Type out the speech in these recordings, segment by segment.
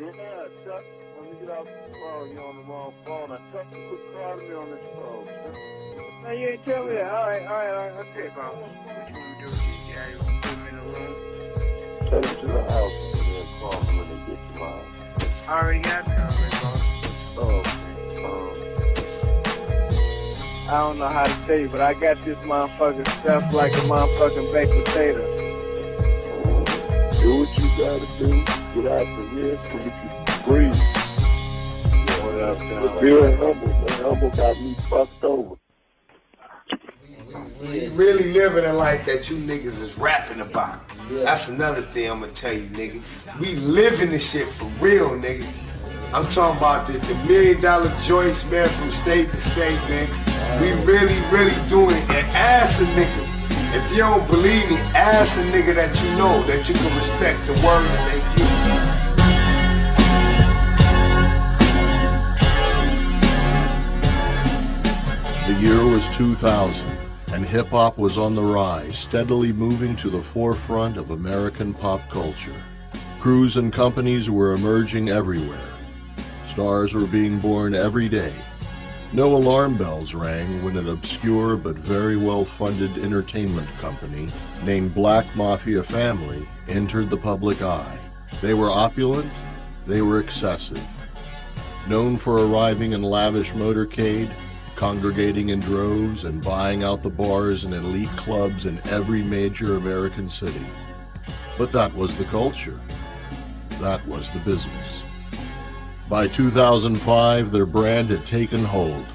Yeah, Chuck, let me get off the phone. You're on the wrong phone. I Chuck, quit calling me on this phone, Chuck. No, you ain't tell me that. All right. Okay, bro. What you want to do? Yeah, you want to put him in the room? Take him to the house and then call him when they get to mine. I already got it already, bro. Oh, okay. I don't know how to tell you, but I got this motherfucker stuffed like a motherfucking baked potato. Do what you gotta do. Get out the here so you can breathe. What else? Bill and Humble, man. Humble got me fucked over. We really living a life that you niggas is rapping about. That's another thing I'm gonna tell you, nigga. We living this shit for real, nigga. I'm talking about the $1 million joints, man, from state to state, man. We really doing it. And ask a nigga. If you don't believe me, ask a nigga that you know that you can respect the word that they give. The year was 2000, and hip-hop was on the rise, steadily moving to the forefront of American pop culture. Crews and companies were emerging everywhere. Stars were being born every day. No alarm bells rang when an obscure but very well-funded entertainment company named Black Mafia Family entered the public eye. They were opulent, they were excessive. Known for arriving in lavish motorcade, congregating in droves, and buying out the bars and elite clubs in every major American city. But that was the culture. That was the business. By 2005, their brand had taken hold.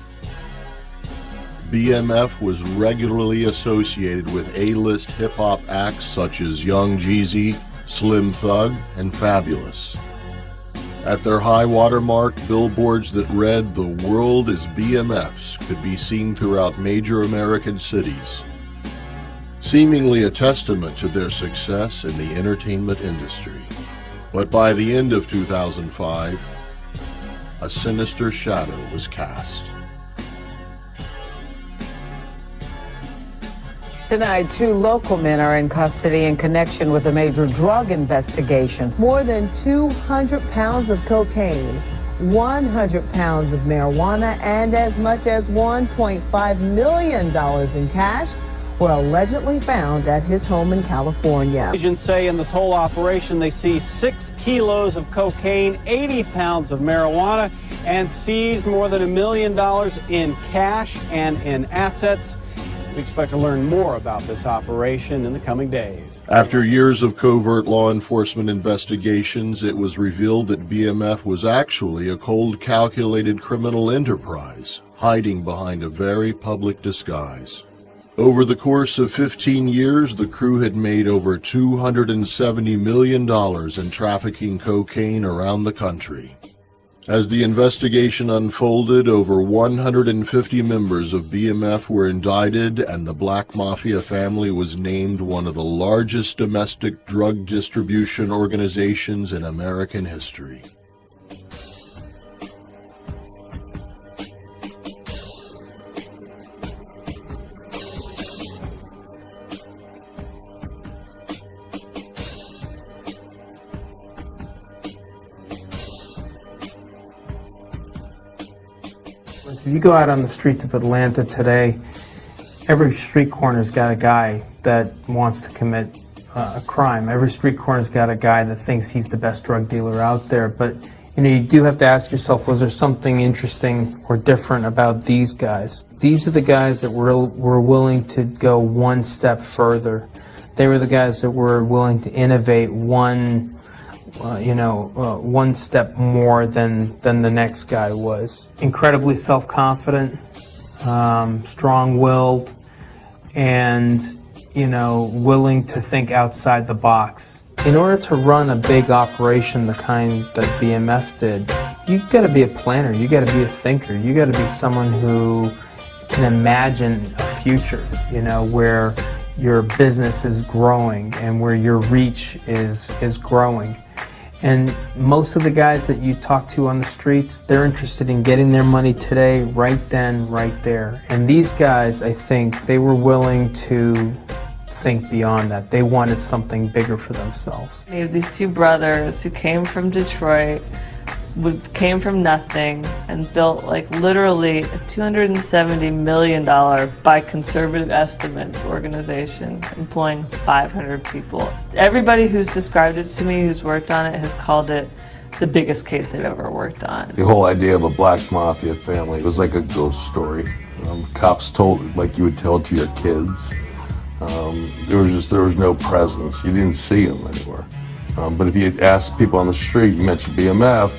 BMF was regularly associated with A-list hip-hop acts such as Young Jeezy, Slim Thug, and Fabulous. At their high water mark, billboards that read "The world is BMF's" could be seen throughout major American cities, seemingly a testament to their success in the entertainment industry. But by the end of 2005, a sinister shadow was cast. Tonight, 2 local men are in custody in connection with a major drug investigation. More than 200 pounds of cocaine, 100 pounds of marijuana, and as much as $1.5 million in cash were allegedly found at his home in California. Agents say in this whole operation they see 6 kilos of cocaine, 80 pounds of marijuana, and seized more than $1 million in cash and in assets. We expect to learn more about this operation in the coming days. After years of covert law enforcement investigations, it was revealed that BMF was actually a cold, calculated criminal enterprise, hiding behind a very public disguise. Over the course of 15 years, the crew had made over $270 million in trafficking cocaine around the country. As the investigation unfolded, over 150 members of BMF were indicted, and the Black Mafia Family was named one of the largest domestic drug distribution organizations in American history. If you go out on the streets of Atlanta today, every street corner's got a guy that wants to commit a crime. Every street corner's got a guy that thinks he's the best drug dealer out there. But you do have to ask yourself, was there something interesting or different about these guys? These are the guys that were willing to go one step further. They were the guys that were willing to innovate one step more than the next guy was. Incredibly self-confident, strong-willed, and willing to think outside the box. In order to run a big operation the kind that BMF did, you got to be a planner, you got to be a thinker, you got to be someone who can imagine a future, where your business is growing and where your reach is growing. And most of the guys that you talk to on the streets, they're interested in getting their money today, right then, right there. And these guys, I think, they were willing to think beyond that. They wanted something bigger for themselves. You have these two brothers who came from Detroit, came from nothing, and built like literally a $270 million, by conservative estimates, organization employing 500 people. Everybody who's described it to me, who's worked on it, has called it the biggest case they've ever worked on. The whole idea of a black mafia family was like a ghost story. Cops told it like you would tell it to your kids. There was no presence. You didn't see them anywhere. But if you asked people on the street, you mentioned BMF,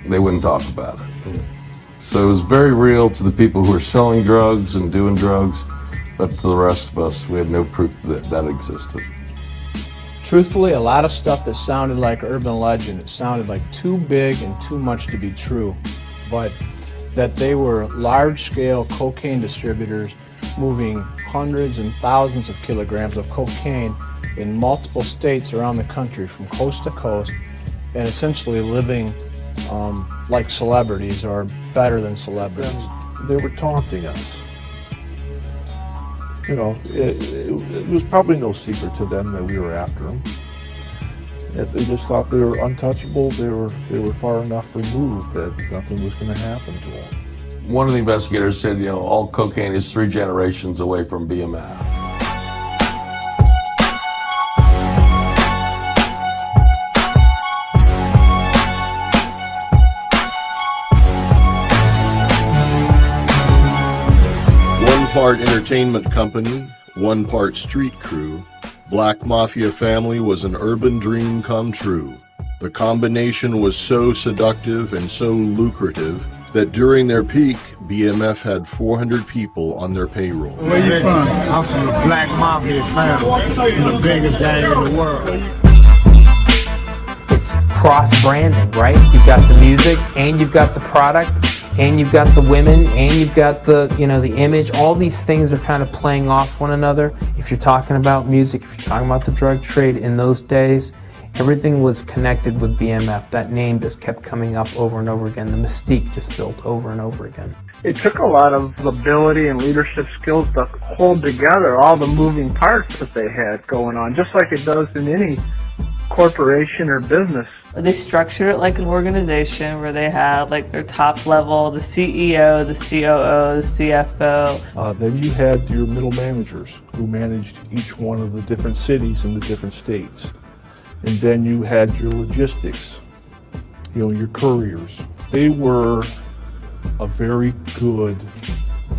they wouldn't talk about it. So it was very real to the people who were selling drugs and doing drugs, but to the rest of us, we had no proof that that existed. Truthfully, a lot of stuff that sounded like urban legend, it sounded like too big and too much to be true. But that they were large-scale cocaine distributors moving hundreds and thousands of kilograms of cocaine in multiple states around the country from coast to coast, and essentially living like celebrities or better than celebrities. They were taunting us. You know, it was probably no secret to them that we were after them. They just thought they were untouchable. They were far enough removed that nothing was going to happen to them. One of the investigators said, you know, all cocaine is 3 generations away from BMF. One part entertainment company, one part street crew, Black Mafia Family was an urban dream come true. The combination was so seductive and so lucrative that during their peak, BMF had 400 people on their payroll. Where you from? I'm from the Black Mafia family, the biggest gang in the world. It's cross-branding, right? You've got the music, and you've got the product, and you've got the women, and you've got the, you know, the image. All these things are kind of playing off one another. If you're talking about music, if you're talking about the drug trade in those days, everything was connected with BMF. That name just kept coming up over and over again. The mystique just built over and over again. It took a lot of ability and leadership skills to hold together all the moving parts that they had going on, just like it does in any corporation or business. They structured it like an organization where they had like their top level, the CEO, the COO, the CFO. Then you had your middle managers who managed each one of the different cities in the different states. And then you had your logistics, you know, your couriers. They were a very good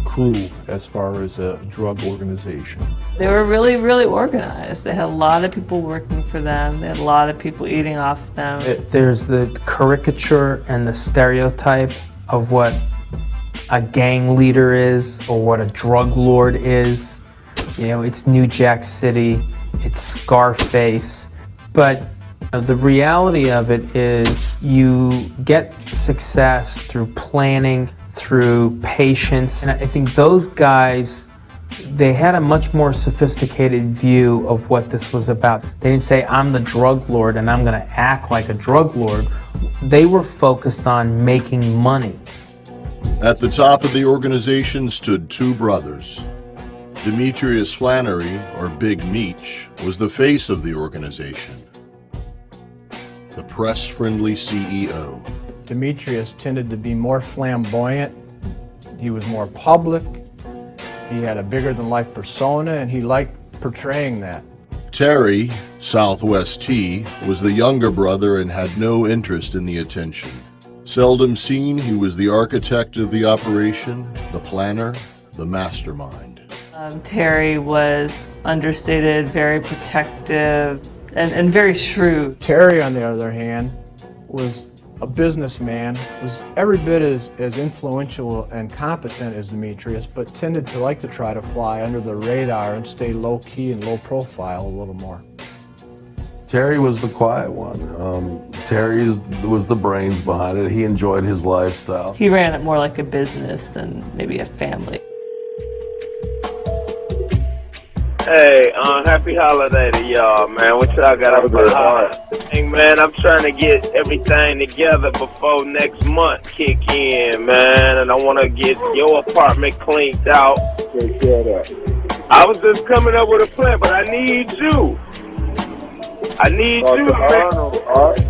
crew as far as a drug organization. They were really, really organized. They had a lot of people working for them. They had a lot of people eating off them. There's the caricature and the stereotype of what a gang leader is or what a drug lord is. You know, it's New Jack City, it's Scarface. But the reality of it is you get success through planning, through patience. And I think those guys, they had a much more sophisticated view of what this was about. They didn't say, I'm the drug lord and I'm going to act like a drug lord. They were focused on making money. At the top of the organization stood 2 brothers. Demetrius Flannery, or Big Meech, was the face of the organization, the press-friendly CEO. Demetrius tended to be more flamboyant. He was more public. He had a bigger-than-life persona, and he liked portraying that. Terry, Southwest T, was the younger brother and had no interest in the attention. Seldom seen, he was the architect of the operation, the planner, the mastermind. Terry was understated, very protective, and very shrewd. Terry, on the other hand, was a businessman, was every bit as influential and competent as Demetrius, but tended to like to try to fly under the radar and stay low-key and low-profile a little more. Terry was the quiet one. Terry was the brains behind it. He enjoyed his lifestyle. He ran it more like a business than maybe a family. Hey, happy holiday to y'all, man. What y'all got up for heart? Hey, man, I'm trying to get everything together before next month kick in, man. And I want to get your apartment cleaned out. Take care of that. I was just coming up with a plan, but I need you. I need you, Arnold, all right?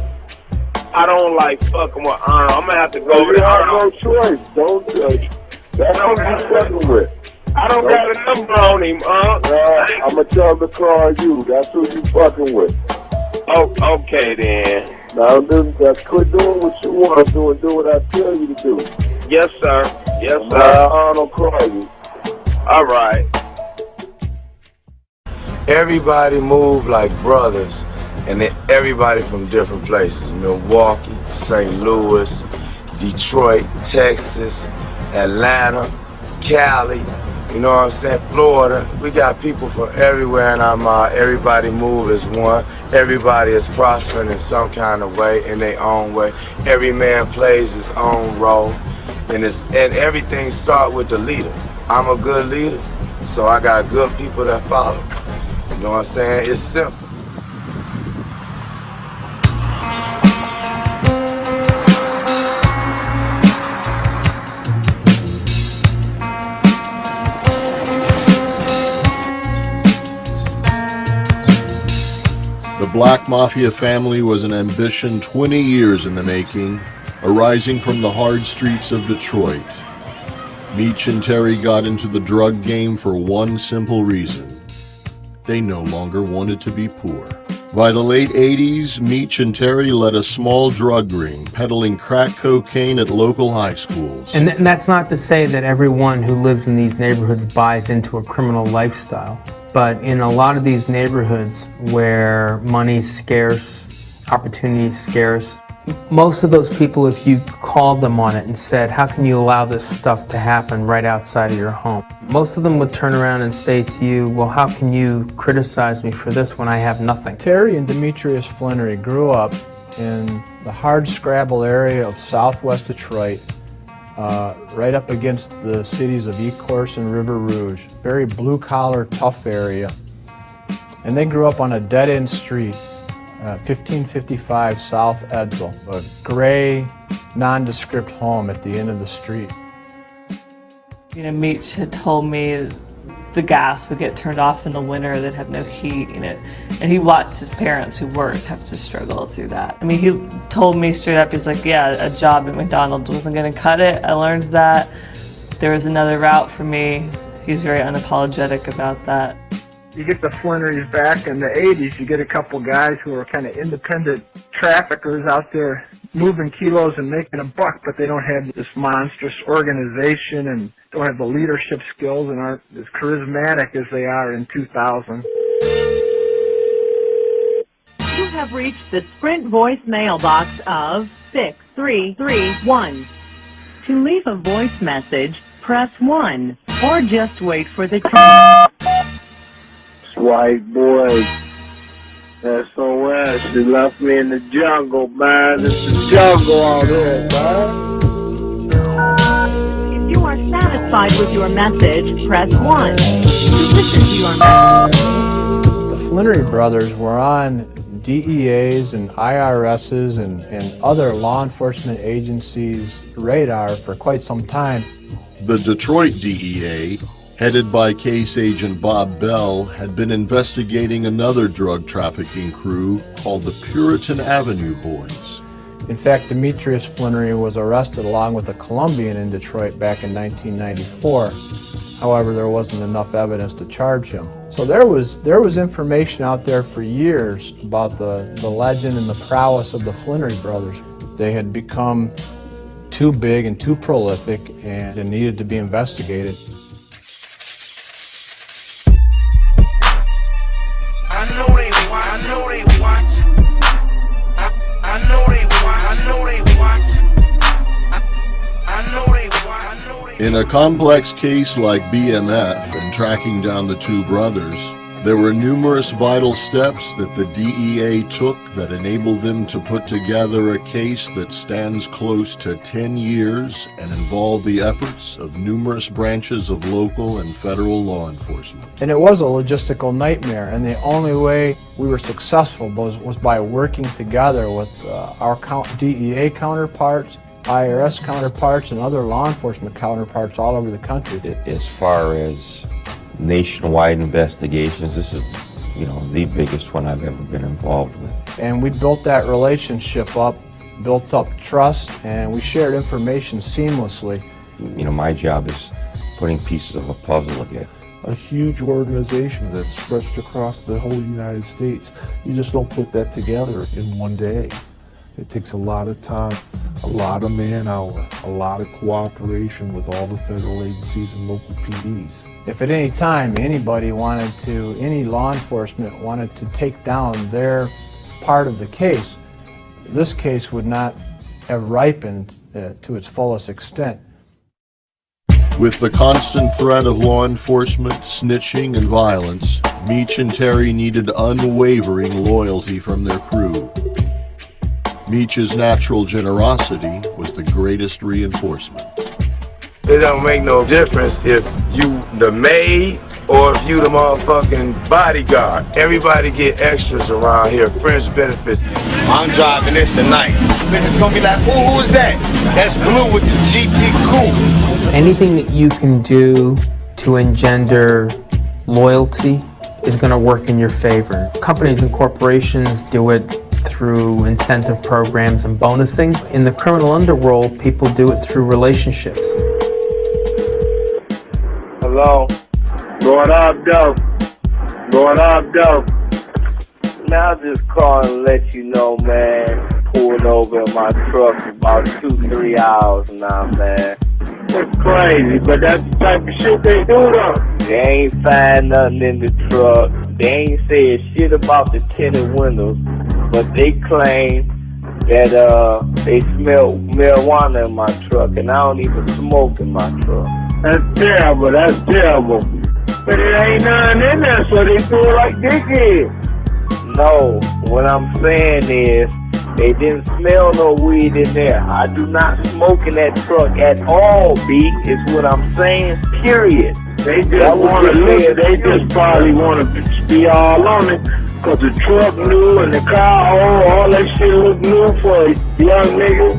I don't like fucking with Arnold. I'm gonna have to go over You to have Arnold. no choice. Don't that's what you fucking with. I don't got a number on him, I'm gonna tell him to call you. That's who you fucking with. Oh, okay then. Now just quit doing what you want to do and do what I tell you to do. Yes, sir. Yes, sir. Arnold call you. All right. Everybody moved like brothers, and then everybody from different places. Milwaukee, St. Louis, Detroit, Texas, Atlanta, Cali, you know what I'm saying, Florida. We got people from everywhere, and everybody move as one. Everybody is prospering in some kind of way, in their own way. Every man plays his own role, and everything starts with the leader. I'm a good leader, so I got good people that follow. You know what I'm saying? It's simple. The Black Mafia family was an ambition 20 years in the making, arising from the hard streets of Detroit. Meech and Terry got into the drug game for one simple reason. They no longer wanted to be poor. By the late 80s, Meech and Terry led a small drug ring, peddling crack cocaine at local high schools. And that's not to say that everyone who lives in these neighborhoods buys into a criminal lifestyle. But in a lot of these neighborhoods where money's scarce, opportunity is scarce, most of those people, if you called them on it and said, how can you allow this stuff to happen right outside of your home? Most of them would turn around and say to you, well, how can you criticize me for this when I have nothing? Terry and Demetrius Flannery grew up in the hardscrabble area of southwest Detroit, right up against the cities of Ecorse and River Rouge. Very blue-collar, tough area. And they grew up on a dead-end street, 1555 South Edsel, a gray, nondescript home at the end of the street. You know, Meech had told me the gas would get turned off in the winter, they'd have no heat, you know, and he watched his parents who worked have to struggle through that. I mean, he told me straight up, he's like, yeah, a job at McDonald's wasn't gonna cut it. I learned that. There was another route for me. He's very unapologetic about that. You get the Flannerys back in the 80s, you get a couple guys who are kind of independent traffickers out there moving kilos and making a buck, but they don't have this monstrous organization and don't have the leadership skills and aren't as charismatic as they are in 2000. You have reached the Sprint voice mailbox of 6331. To leave a voice message, press 1 or just wait for the tone. White boy, SOS, she left me in the jungle, man. It's the jungle out here, man. If you are satisfied with your message, press 1. To listen to your message. The Flannery brothers were on DEA's and IRS's and other law enforcement agencies' radar for quite some time. The Detroit DEA, headed by case agent Bob Bell, had been investigating another drug trafficking crew called the Puritan Avenue Boys. In fact, Demetrius Flannery was arrested along with a Colombian in Detroit back in 1994. However, there wasn't enough evidence to charge him. So there was information out there for years about the legend and the prowess of the Flannery brothers. They had become too big and too prolific and needed to be investigated. In a complex case like BMF and tracking down the two brothers, there were numerous vital steps that the DEA took that enabled them to put together a case that stands close to 10 years and involved the efforts of numerous branches of local and federal law enforcement. And it was a logistical nightmare, and the only way we were successful was by working together with our DEA counterparts, IRS counterparts, and other law enforcement counterparts all over the country. As far as nationwide investigations. This is, the biggest one I've ever been involved with. And we built that relationship up, built up trust, and we shared information seamlessly. My job is putting pieces of a puzzle together. A huge organization that's stretched across the whole United States. You just don't put that together in one day. It takes a lot of time, a lot of man-hour, a lot of cooperation with all the federal agencies and local PDs. If at any time any law enforcement wanted to take down their part of the case, this case would not have ripened to its fullest extent. With the constant threat of law enforcement, snitching, and violence, Meech and Terry needed unwavering loyalty from their crew. Meech's natural generosity was the greatest reinforcement. It don't make no difference if you the maid or if you the motherfucking bodyguard. Everybody get extras around here, friends benefits. I'm driving this tonight. Bitches gonna be like, ooh, who's that? That's Blue with the GT Coupe. Anything that you can do to engender loyalty is going to work in your favor. Companies and corporations do it through incentive programs and bonusing. In the criminal underworld, people do it through relationships. Hello? Going up, dope. Going up, dope. Now I'll just call and let you know, man. Pulled over in my truck for about 2-3 hours now, man. That's crazy, but that's the type of shit they do though. They ain't find nothing in the truck. They ain't said shit about the tinted windows, but they claim that they smell marijuana in my truck, and I don't even smoke in my truck. That's terrible, that's terrible. But it ain't nothing in there, so they do it like dickheads. No, what I'm saying is, they didn't smell no weed in there. I do not smoke in that truck at all, B, is what I'm saying, period. They just want to live, they just probably want to be all on it, because the truck new and the car old, all that shit look new for a young nigga.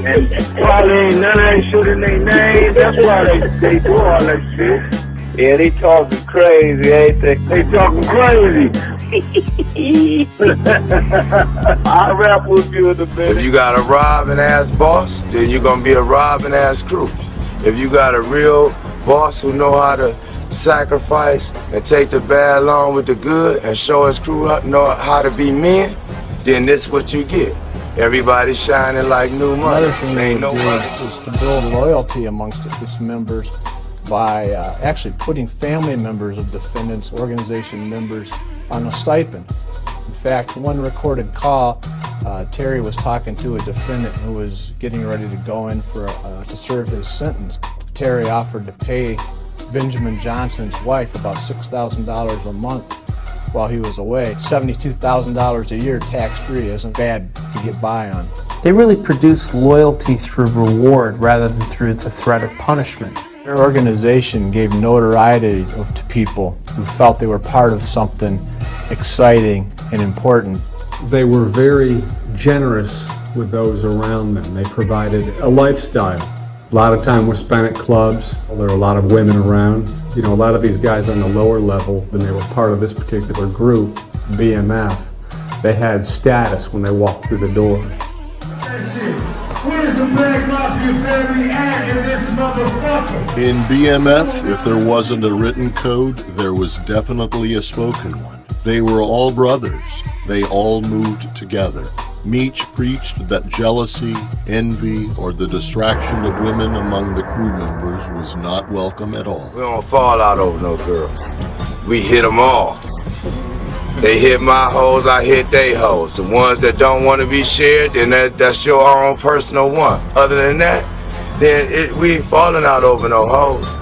And probably ain't none of that shit in their name, that's why they do all that shit. Yeah, they talking crazy, ain't they? They talking crazy. I'll rap with you in a minute. If you got a robbing ass boss, then you're gonna be a robbing ass crew. If you got a real boss who know how to sacrifice and take the bad along with the good and show his crew know how to be men, then this what you get. Everybody shining like new money. Another thing they do is to build loyalty amongst its members by actually putting family members of defendants, organization members, on a stipend. In fact, one recorded call, Terry was talking to a defendant who was getting ready to go in for to serve his sentence. Terry offered to pay Benjamin Johnson's wife about $6,000 a month while he was away. $72,000 a year tax-free isn't bad to get by on. They really produce loyalty through reward rather than through the threat of punishment. Their organization gave notoriety to people who felt they were part of something exciting and important. They were very generous with those around them. They provided a lifestyle. A lot of time was spent at clubs. There were a lot of women around. A lot of these guys on the lower level, when they were part of this particular group, BMF, they had status when they walked through the door. Where's the Black Mafia family at in this motherfucker? In BMF, if there wasn't a written code, there was definitely a spoken one. They were all brothers. They all moved together. Meech preached that jealousy, envy, or the distraction of women among the crew members was not welcome at all. We don't fall out over no girls. We hit them all. They hit my hoes, I hit they hoes. The ones that don't want to be shared, then that's your own personal one. Other than that, then we ain't falling out over no hoes.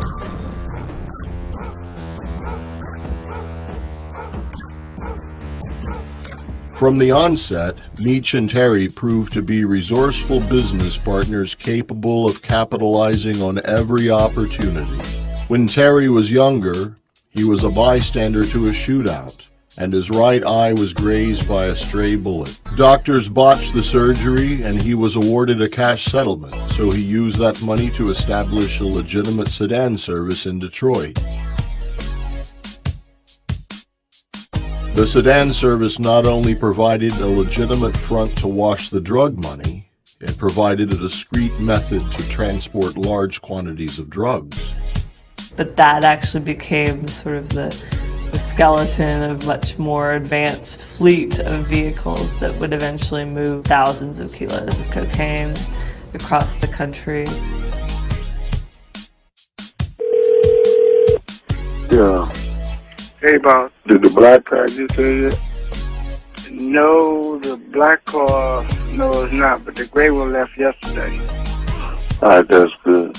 From the onset, Meech and Terry proved to be resourceful business partners capable of capitalizing on every opportunity. When Terry was younger, he was a bystander to a shootout, and his right eye was grazed by a stray bullet. Doctors botched the surgery, and he was awarded a cash settlement, so he used that money to establish a legitimate sedan service in Detroit. The sedan service not only provided a legitimate front to wash the drug money, it provided a discreet method to transport large quantities of drugs. But that actually became sort of the skeleton of much more advanced fleet of vehicles that would eventually move thousands of kilos of cocaine across the country. Yeah. Hey, boss. Did the black car get there yet? No, the black car, no, it's not, but the gray one left yesterday. Alright, that's good.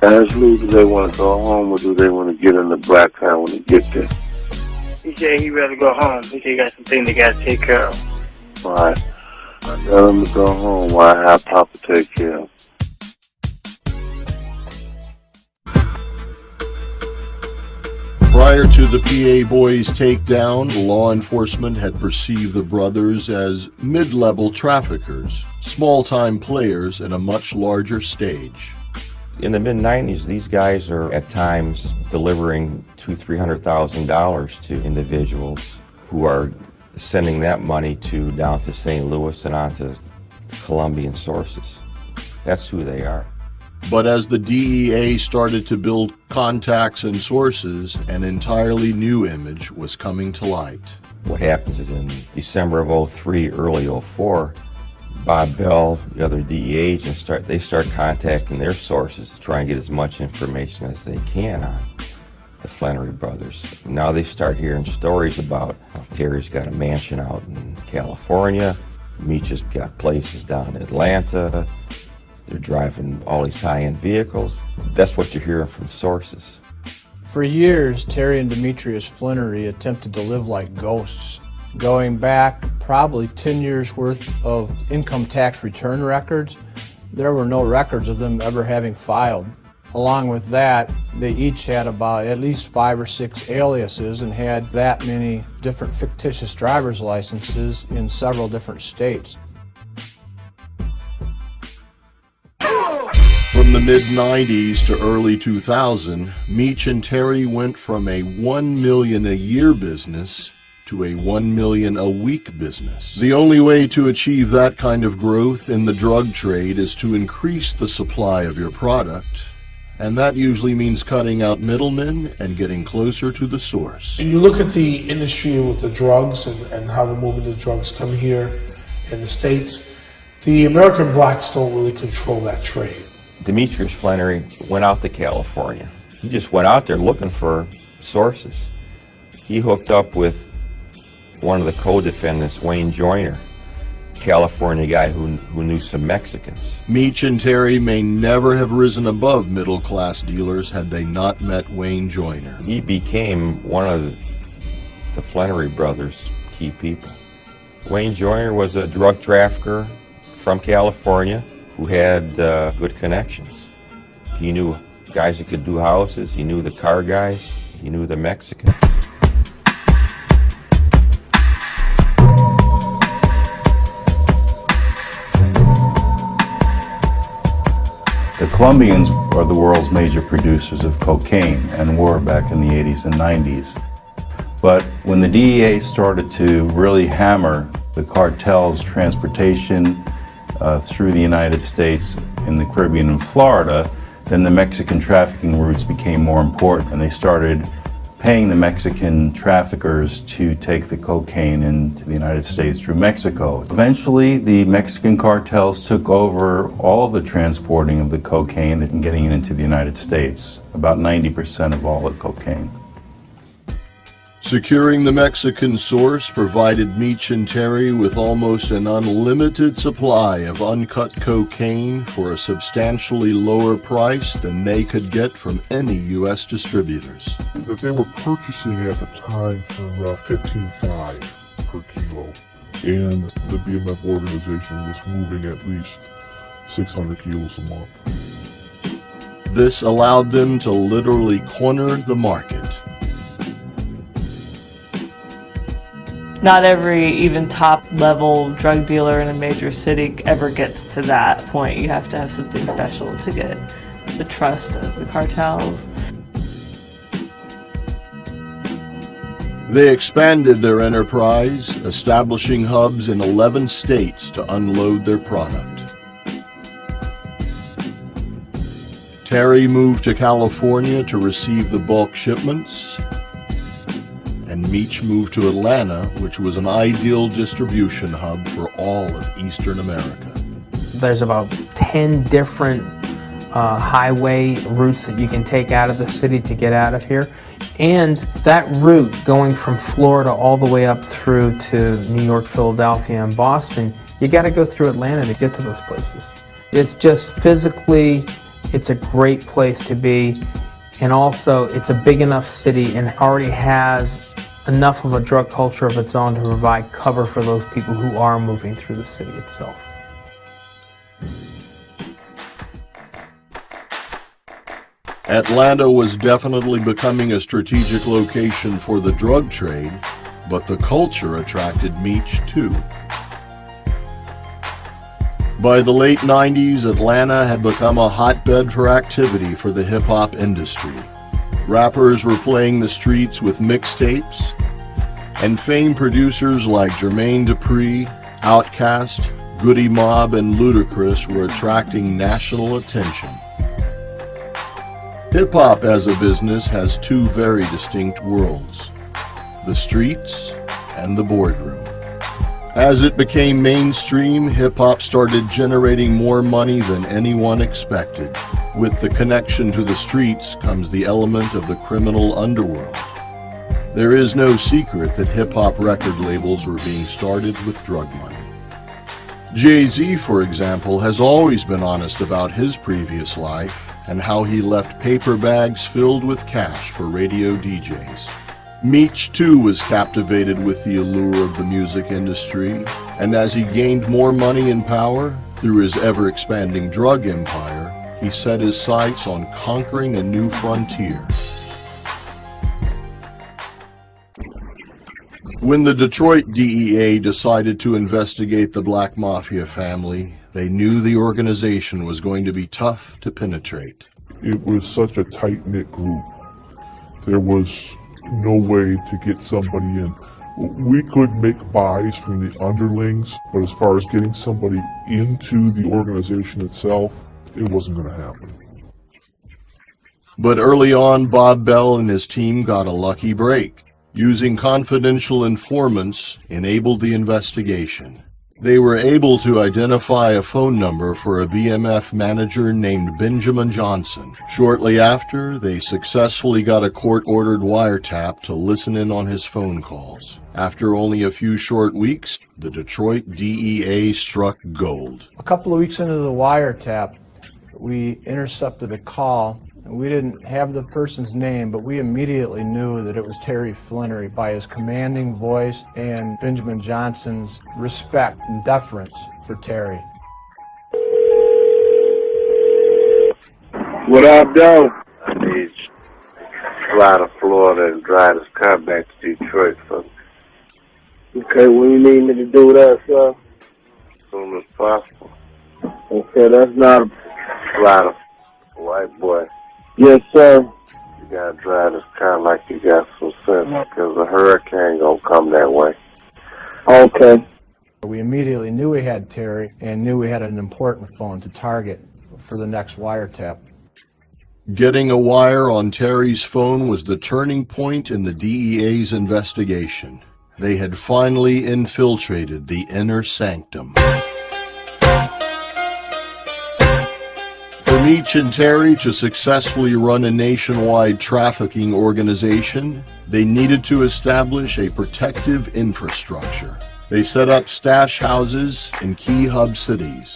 Ask Lou, do they want to go home or do they want to get in the black car when they get there? He said he'd rather go home. He said he got some things they got to take care of. Alright. I tell him to go home while I have Papa take care of him. Prior to the PA Boys' takedown, law enforcement had perceived the brothers as mid-level traffickers, small-time players in a much larger stage. In the mid-90s, these guys are at times delivering $200,000–300,000 to individuals who are sending that money down to St. Louis and on to Colombian sources. That's who they are. But as the DEA started to build contacts and sources, an entirely new image was coming to light. What happens is in December of '03, early '04, Bob Bell, the other DEA agents, they start contacting their sources to try and get as much information as they can on the Flannery brothers. Now they start hearing stories about how Terry's got a mansion out in California, Meach has got places down in Atlanta, they're driving all these high-end vehicles. That's what you're hearing from sources. For years, Terry and Demetrius Flannery attempted to live like ghosts, going back probably 10 years worth of income tax return records. There were no records of them ever having filed. Along with that, they each had about at least 5 or 6 aliases and had that many different fictitious driver's licenses in several different states. From the mid-90s to early 2000, Meach and Terry went from a $1 million a year business to a $1 million a week business. The only way to achieve that kind of growth in the drug trade is to increase the supply of your product, and that usually means cutting out middlemen and getting closer to the source. When you look at the industry with the drugs and how the movement of drugs come here in the States, the American blacks don't really control that trade. Demetrius Flannery went out to California. He just went out there looking for sources. He hooked up with one of the co-defendants, Wayne Joyner, California guy who knew some Mexicans. Meach and Terry may never have risen above middle-class dealers had they not met Wayne Joyner. He became one of the Flannery brothers' key people. Wayne Joyner was a drug trafficker from California who had good connections. He knew guys that could do houses, he knew the car guys, he knew the Mexicans. The Colombians are the world's major producers of cocaine and were back in the 80s and 90s. But when the DEA started to really hammer the cartel's transportation through the United States, in the Caribbean and Florida, then the Mexican trafficking routes became more important, and they started paying the Mexican traffickers to take the cocaine into the United States through Mexico. Eventually, the Mexican cartels took over all of the transporting of the cocaine and getting it into the United States, about 90% of all the cocaine. Securing the Mexican source provided Meach and Terry with almost an unlimited supply of uncut cocaine for a substantially lower price than they could get from any U.S. distributors. That they were purchasing at the time for $15.5 per kilo, and the BMF organization was moving at least 600 kilos a month. This allowed them to literally corner the market. Not every even top-level drug dealer in a major city ever gets to that point. You have to have something special to get the trust of the cartels. They expanded their enterprise, establishing hubs in 11 states to unload their product. Terry moved to California to receive the bulk shipments, and Meech moved to Atlanta, which was an ideal distribution hub for all of Eastern America. There's about 10 different highway routes that you can take out of the city to get out of here. And that route going from Florida all the way up through to New York, Philadelphia, and Boston, you got to go through Atlanta to get to those places. It's just physically, it's a great place to be. And also, it's a big enough city and already has enough of a drug culture of its own to provide cover for those people who are moving through the city itself. Atlanta was definitely becoming a strategic location for the drug trade, but the culture attracted Meech too. By the late 90s, Atlanta had become a hotbed for activity for the hip-hop industry. Rappers were playing the streets with mixtapes, and famed producers like Jermaine Dupri, Outkast, Goody Mob, and Ludacris were attracting national attention. Hip-hop as a business has two very distinct worlds, the streets and the boardroom. As it became mainstream, hip-hop started generating more money than anyone expected. With the connection to the streets comes the element of the criminal underworld. There is no secret that hip-hop record labels were being started with drug money. Jay-Z, for example, has always been honest about his previous life and how he left paper bags filled with cash for radio DJs. Meech too was captivated with the allure of the music industry, and as he gained more money and power through his ever-expanding drug empire, he set his sights on conquering a new frontier. When the Detroit DEA decided to investigate the Black Mafia family, they knew the organization was going to be tough to penetrate. It was such a tight-knit group. There was no way to get somebody in. We could make buys from the underlings, but as far as getting somebody into the organization itself, it wasn't going to happen. But early on, Bob Bell and his team got a lucky break. Using confidential informants enabled the investigation. They were able to identify a phone number for a BMF manager named Benjamin Johnson. Shortly after, they successfully got a court-ordered wiretap to listen in on his phone calls. After only a few short weeks, the Detroit DEA struck gold. A couple of weeks into the wiretap, we intercepted a call. We didn't have the person's name, but we immediately knew that it was Terry Flannery by his commanding voice and Benjamin Johnson's respect and deference for Terry. What up, though? I need to fly to Florida and drive this car back to Detroit for me. Okay, when you need me to do that, sir? As soon as possible. Okay, that's not a fly to white boy. Yes, sir. You gotta drive this car like you got some sense, because a hurricane gonna come that way. Okay. We immediately knew we had Terry and knew we had an important phone to target for the next wiretap. Getting a wire on Terry's phone was the turning point in the DEA's investigation. They had finally infiltrated the inner sanctum. For Meech and Terry to successfully run a nationwide trafficking organization, they needed to establish a protective infrastructure. They set up stash houses in key hub cities,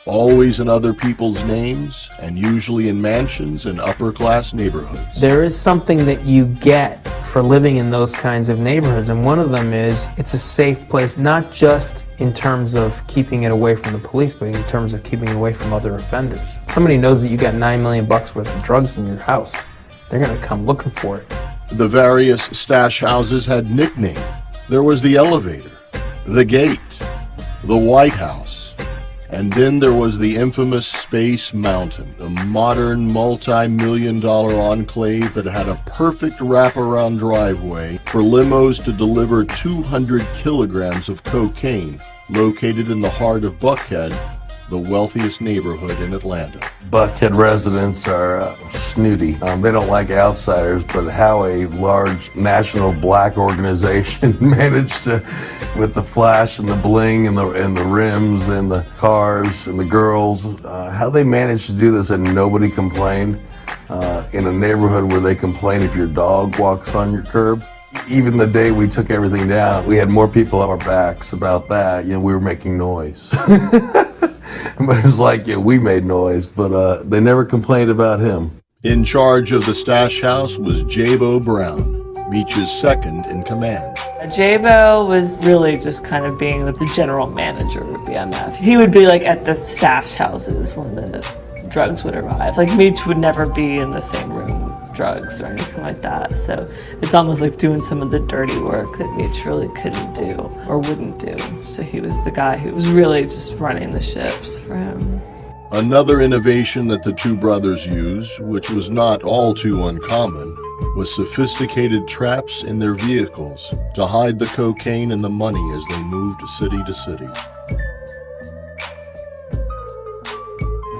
always in other people's names and usually in mansions and upper-class neighborhoods. There is something that you get for living in those kinds of neighborhoods, and one of them is it's a safe place, not just in terms of keeping it away from the police, but in terms of keeping it away from other offenders. Somebody knows that you got $9 million worth of drugs in your house. They're going to come looking for it. The various stash houses had nicknames. There was the Elevator, the Gate, the White House, And then there was the infamous Space Mountain, a modern multi-million-dollar enclave that had a perfect wraparound driveway for limos to deliver 200 kilograms of cocaine, located in the heart of Buckhead, the wealthiest neighborhood in Atlanta. Buckhead residents are snooty. They don't like outsiders, but how a large national black organization managed to, with the flash and the bling and the rims and the cars and the girls, how they managed to do this and nobody complained in a neighborhood where they complain if your dog walks on your curb. Even the day we took everything down, we had more people on our backs about that. You know, we were making noise. But it was like, yeah, we made noise, but they never complained about him. In charge of the stash house was J-Bo Brown, Meech's second in command. J-Bo was really just kind of being the general manager of BMF. He would be like at the stash houses when the drugs would arrive. Like Meech would never be in the same room with drugs or anything like that. So it's almost like doing some of the dirty work that Meech really couldn't do or wouldn't do. So he was the guy who was really just running the ships for him. Another innovation that the two brothers used, which was not all too uncommon, was sophisticated traps in their vehicles to hide the cocaine and the money as they moved city to city.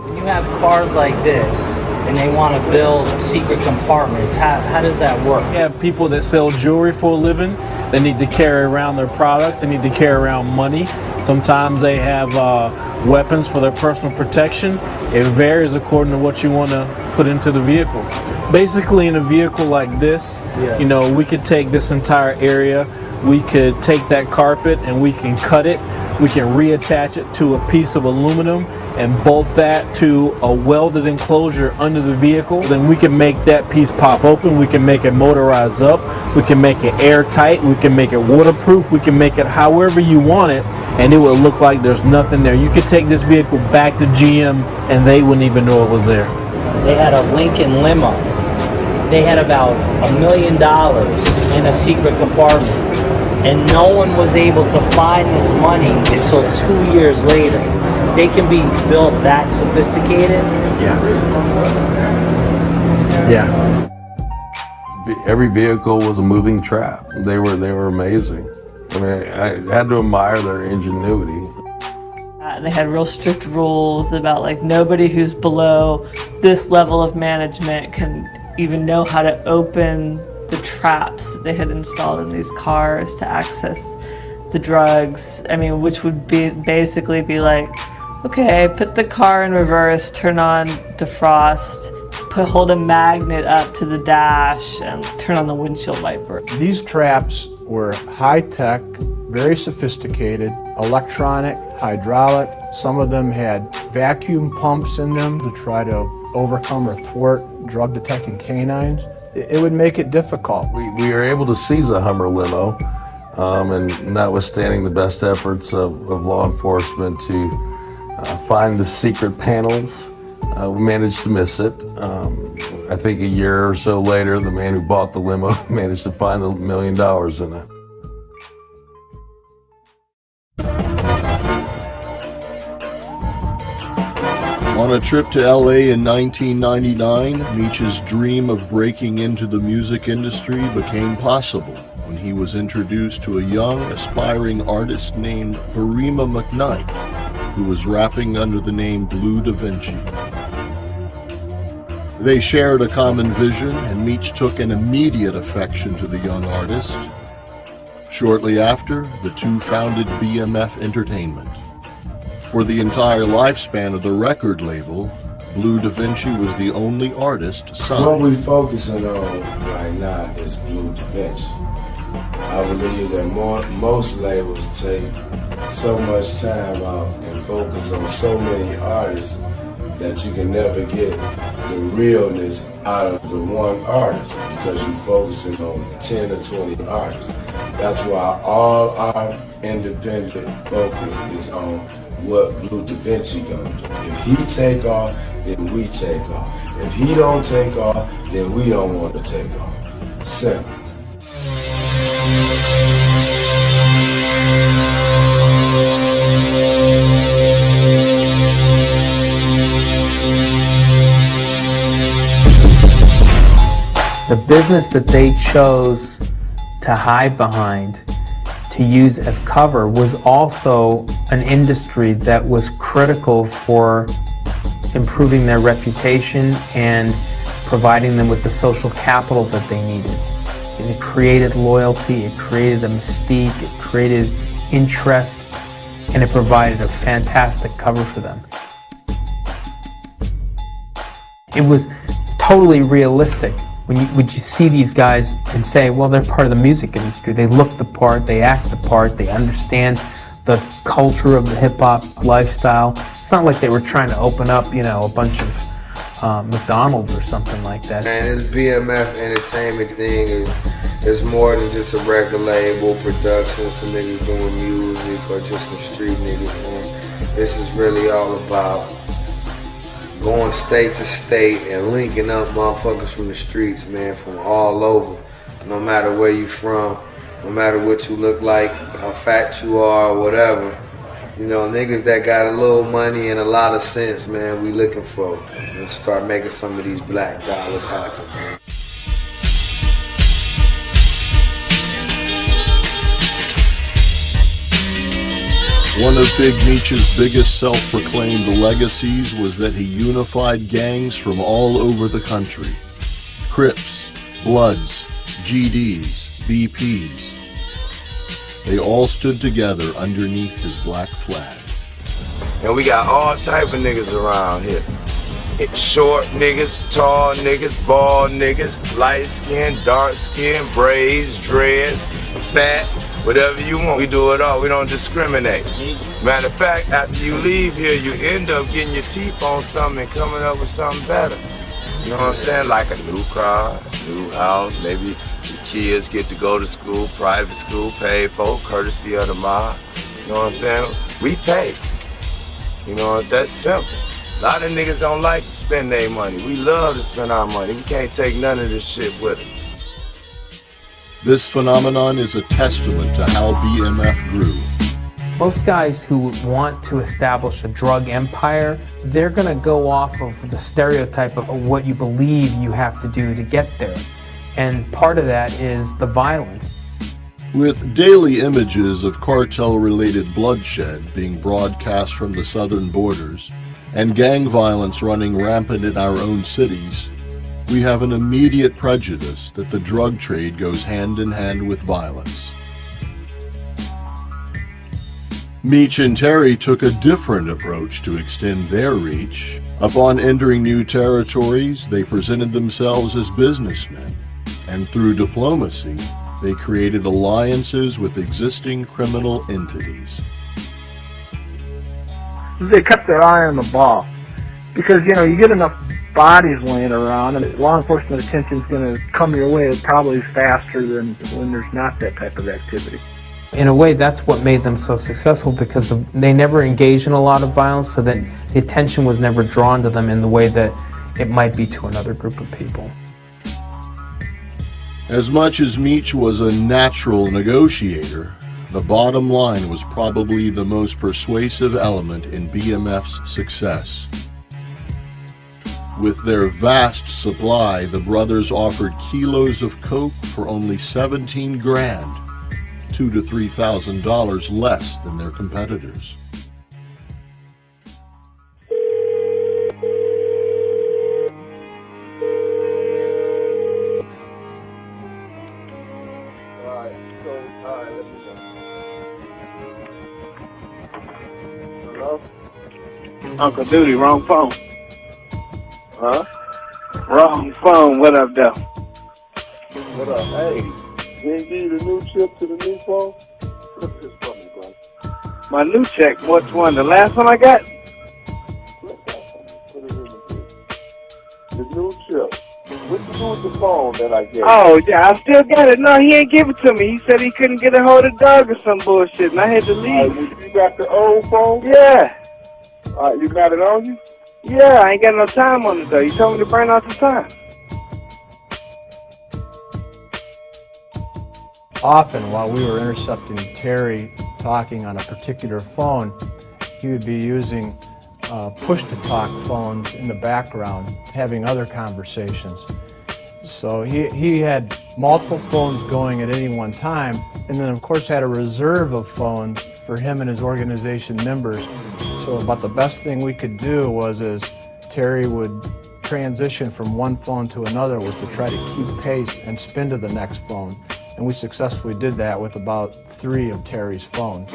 When you have cars like this and they want to build secret compartments, how does that work? You have people that sell jewelry for a living. They need to carry around their products. They need to carry around money. Sometimes they have weapons for their personal protection. It varies according to what you want to put into the vehicle. Basically, in a vehicle like this, you know, we could take this entire area. We could take that carpet and we can cut it. We can reattach it to a piece of aluminum and bolt that to a welded enclosure under the vehicle. Then we can make that piece pop open. We can make it motorized up. We can make it airtight. We can make it waterproof. We can make it however you want it, and it will look like there's nothing there. You could take this vehicle back to GM and they wouldn't even know it was there. They had a Lincoln limo. They had about $1 million in a secret compartment, and no one was able to find this money until 2 years later. They can be built that sophisticated. Yeah. Every vehicle was a moving trap. They were amazing. I mean, I had to admire their ingenuity. They had real strict rules about like nobody who's below this level of management can even know how to open the traps that they had installed in these cars to access the drugs. I mean, which would be basically be like, okay, put the car in reverse, turn on defrost, hold a magnet up to the dash, and turn on the windshield wiper. These traps were high-tech, very sophisticated, electronic, hydraulic. Some of them had vacuum pumps in them to try to overcome or thwart drug-detecting canines. It would make it difficult. We were able to seize a Hummer limo, and notwithstanding the best efforts of law enforcement to find the secret panels, we managed to miss it. I think a year or so later, the man who bought the limo managed to find the $1 million in it. On a trip to LA in 1999, Meech's dream of breaking into the music industry became possible when he was introduced to a young, aspiring artist named Barima McKnight, who was rapping under the name Blue Da Vinci. They shared a common vision, and Meech took an immediate affection to the young artist. Shortly after, the two founded BMF Entertainment. For the entire lifespan of the record label, Blue Da Vinci was the only artist signed. What we're focusing on right now is Blue Da Vinci. I believe that most labels take so much time out and focus on so many artists that you can never get the realness out of the one artist because you're focusing on 10 or 20 artists. That's why all our independent focus is on what Blue Da Vinci gonna do. If he take off, then we take off. If he don't take off, then we don't want to take off. Simple. The business that they chose to hide behind, to use as cover, was also an industry that was critical for improving their reputation and providing them with the social capital that they needed. And it created loyalty, it created a mystique, it created interest, and it provided a fantastic cover for them. It was totally realistic. Would you see these guys and say, well, they're part of the music industry. They look the part, they act the part, they understand the culture of the hip-hop lifestyle. It's not like they were trying to open up, you know, a bunch of McDonald's or something like that. And this BMF entertainment thing is more than just a record label, production, some niggas doing music, or just some street niggas, man. This is really all about going state to state and linking up motherfuckers from the streets, man, from all over. No matter where you from, no matter what you look like, how fat you are, or whatever. You know, niggas that got a little money and a lot of sense, man, we looking for. And start making some of these black dollars happen, man. One of Big Meech's biggest self-proclaimed legacies was that he unified gangs from all over the country. Crips, Bloods, GDs, BPs. They all stood together underneath his black flag. And we got all type of niggas around here. Short niggas, tall niggas, bald niggas, light skin, dark skin, braids, dreads, fat, whatever you want. We do it all. We don't discriminate. Matter of fact, after you leave here, you end up getting your teeth on something and coming up with something better. You know what I'm saying? Like a new car, new house, maybe your kids get to go to school, private school, paid for, courtesy of the mob. You know what I'm saying? We pay. You know, that's simple. A lot of niggas don't like to spend their money. We love to spend our money. We can't take none of this shit with us. This phenomenon is a testament to how BMF grew. Most guys who want to establish a drug empire, they're going to go off of the stereotype of what you believe you have to do to get there. And part of that is the violence. With daily images of cartel-related bloodshed being broadcast from the southern borders, and gang violence running rampant in our own cities, we have an immediate prejudice that the drug trade goes hand in hand with violence. Meech and Terry took a different approach to extend their reach. Upon entering new territories, they presented themselves as businessmen, and through diplomacy, they created alliances with existing criminal entities. They kept their eye on the ball. Because, you know, you get enough bodies laying around and law enforcement attention is going to come your way probably faster than when there's not that type of activity. In a way, that's what made them so successful, because they never engaged in a lot of violence, so that the attention was never drawn to them in the way that it might be to another group of people. As much as Meech was a natural negotiator, the bottom line was probably the most persuasive element in BMF's success. With their vast supply, the brothers offered kilos of coke for only 17 grand, $2,000 to $3,000 less than their competitors. Hello? Uncle Duty, wrong phone. Huh? Wrong phone. What up, though? What up? Hey, you ain't give you the new chip to the new phone? What's this from me, bro? My new check. Which one? The last one I got? Put it in the new chip. What you do with the phone that I gave? Oh, yeah, I still got it. No, he ain't give it to me. He said he couldn't get a hold of Doug or some bullshit, and I had to leave. You got the old phone? Yeah. You got it on you? Yeah, I ain't got no time on it, though. You told me to burn out the time. Often, while we were intercepting Terry talking on a particular phone, he would be using push-to-talk phones in the background, having other conversations. So he had multiple phones going at any one time, and then of course had a reserve of phones for him and his organization members. So about the best thing we could do was, as Terry would transition from one phone to another, was to try to keep pace and spin to the next phone. And we successfully did that with about 3 of Terry's phones.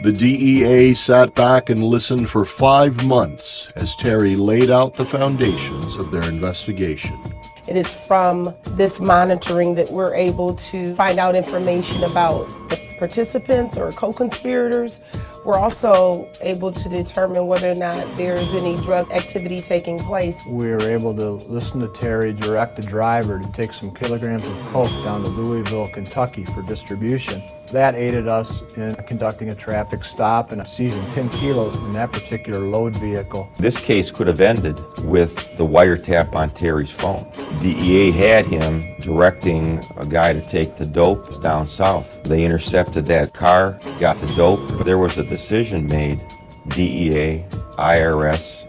The DEA sat back and listened for 5 months as Terry laid out the foundations of their investigation. It is from this monitoring that we're able to find out information about the participants or co-conspirators. We're also able to determine whether or not there's any drug activity taking place. We were able to listen to Terry direct the driver to take some kilograms of coke down to Louisville, Kentucky for distribution. That aided us in conducting a traffic stop and seizing 10 kilos in that particular load vehicle. This case could have ended with the wiretap on Terry's phone. DEA had him directing a guy to take the dope down south. They intercepted that car, got the dope, but there was a decision made, DEA, IRS,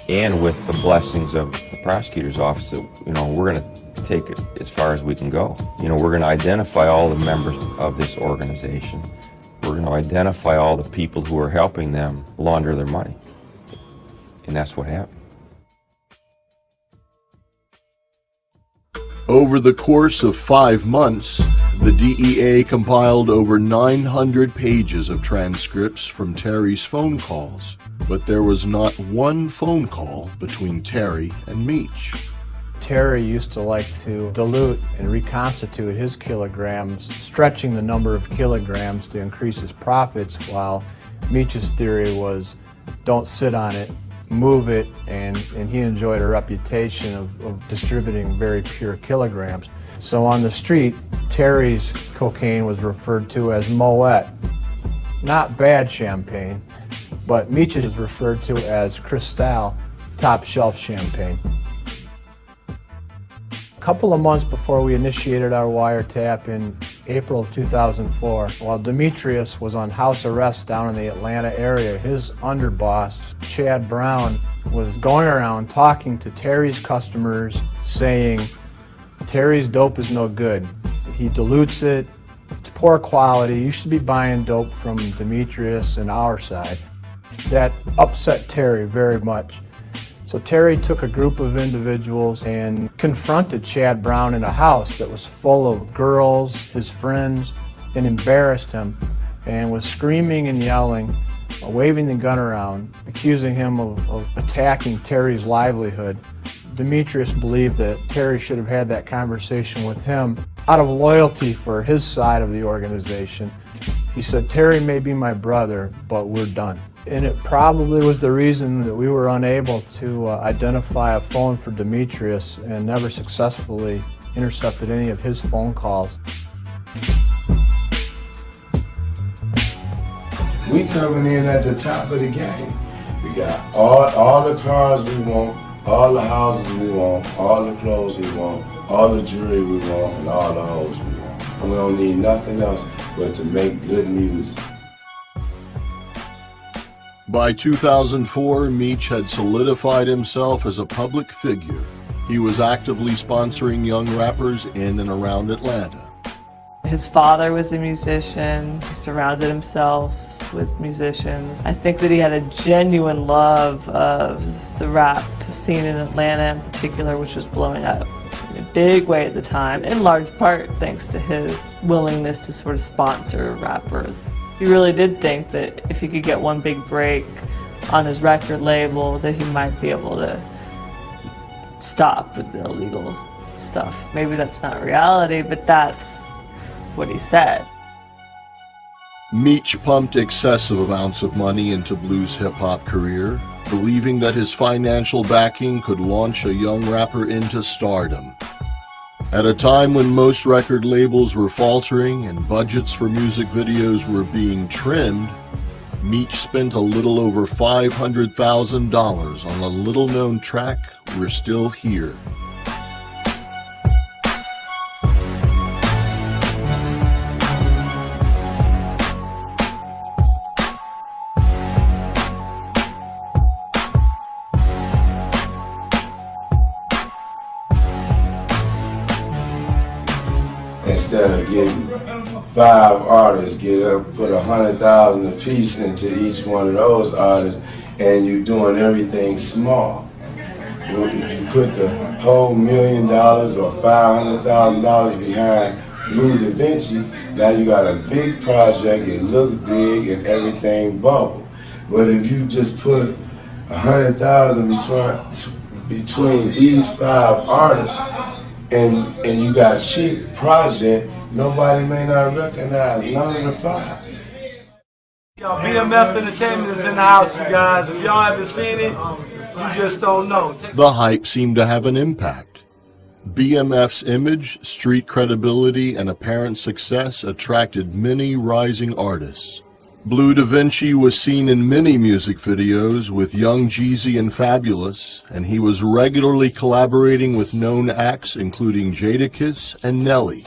and with the blessings of the prosecutor's office that, we're going to take it as far as we can go. We're going to identify all the members of this organization. We're going to identify all the people who are helping them launder their money. And that's what happened. Over the course of 5 months, the DEA compiled over 900 pages of transcripts from Terry's phone calls, but there was not one phone call between Terry and Meach. Terry used to like to dilute and reconstitute his kilograms, stretching the number of kilograms to increase his profits, while Meach's theory was don't sit on it, move it, and he enjoyed a reputation of distributing very pure kilograms. So on the street, Terry's cocaine was referred to as Moet. Not bad champagne, but Meach's is referred to as Cristal, top shelf champagne. A couple of months before we initiated our wiretap in April of 2004, while Demetrius was on house arrest down in the Atlanta area, his underboss, Chad Brown, was going around talking to Terry's customers saying, Terry's dope is no good. He dilutes it, it's poor quality, you should be buying dope from Demetrius and our side. That upset Terry very much. So Terry took a group of individuals and confronted Chad Brown in a house that was full of girls, his friends, and embarrassed him, and was screaming and yelling, waving the gun around, accusing him of attacking Terry's livelihood. Demetrius believed that Terry should have had that conversation with him out of loyalty for his side of the organization. He said, Terry may be my brother, but we're done. And it probably was the reason that we were unable to identify a phone for Demetrius and never successfully intercepted any of his phone calls. We coming in at the top of the game. We got all the cars we want, all the houses we want, all the clothes we want, all the jewelry we want, and all the hoes we want. And we don't need nothing else but to make good music. By 2004, Meach had solidified himself as a public figure. He was actively sponsoring young rappers in and around Atlanta. His father was a musician. He surrounded himself with musicians. I think that he had a genuine love of the rap scene in Atlanta in particular, which was blowing up in a big way at the time, in large part thanks to his willingness to sort of sponsor rappers. He really did think that if he could get one big break on his record label, that he might be able to stop with the illegal stuff. Maybe that's not reality, but that's what he said. Meach pumped excessive amounts of money into Blue's hip-hop career, believing that his financial backing could launch a young rapper into stardom. At a time when most record labels were faltering and budgets for music videos were being trimmed, Meach spent a little over $500,000 on a little-known track, We're Still Here. instead of getting 5 artists, put 100,000 a piece into each one of those artists, and you're doing everything small. Well, if you put the whole $1 million or $500,000 behind Blue Da Vinci, now you got a big project, it looks big and everything bubble. But if you just put 100,000 between these 5 artists and you got a cheap project, nobody may not recognize none of the 5. Yo, BMF Entertainment is in the house, you guys. If y'all haven't seen it, you just don't know. The hype seemed to have an impact. BMF's image, street credibility, and apparent success attracted many rising artists. Blue Da Vinci was seen in many music videos with Young Jeezy and Fabulous, and he was regularly collaborating with known acts including Jadakiss and Nelly.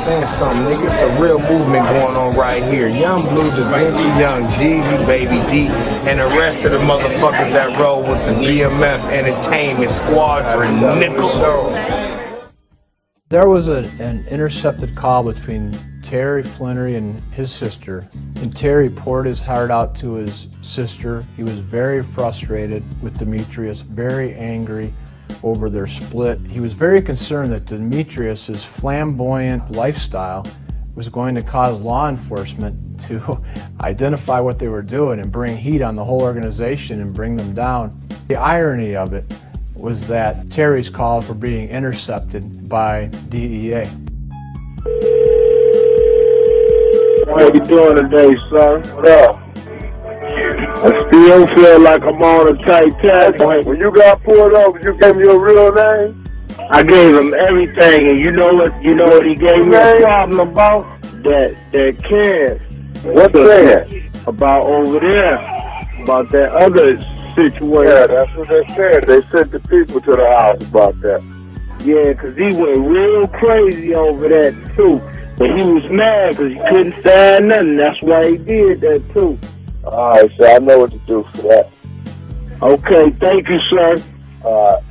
Saying something, nigga. It's a real movement going on right here. Young Blue Da Vinci, Young Jeezy, Baby D, and the rest of the motherfuckers that roll with the BMF Entertainment Squadron, nickel. There was an intercepted call between Terry Flannery and his sister, and Terry poured his heart out to his sister. He was very frustrated with Demetrius, very angry over their split. He was very concerned that Demetrius's flamboyant lifestyle was going to cause law enforcement to identify what they were doing and bring heat on the whole organization and bring them down. The irony of it was that Terry's calls were being intercepted by DEA. How you doing today, son? What up? I still feel like I'm on a tight tag. When you got pulled over, you gave me your real name? I gave him everything, and you know what he gave me a problem about? That Ken. What's that? About over there. About that other situation. Yeah, that's what they said. They sent the people to the house about that. Yeah, because he went real crazy over that, too. But he was mad because he couldn't find nothing. That's why he did that, too. Alright, so I know what to do for that. Okay, thank you, sir. Alright.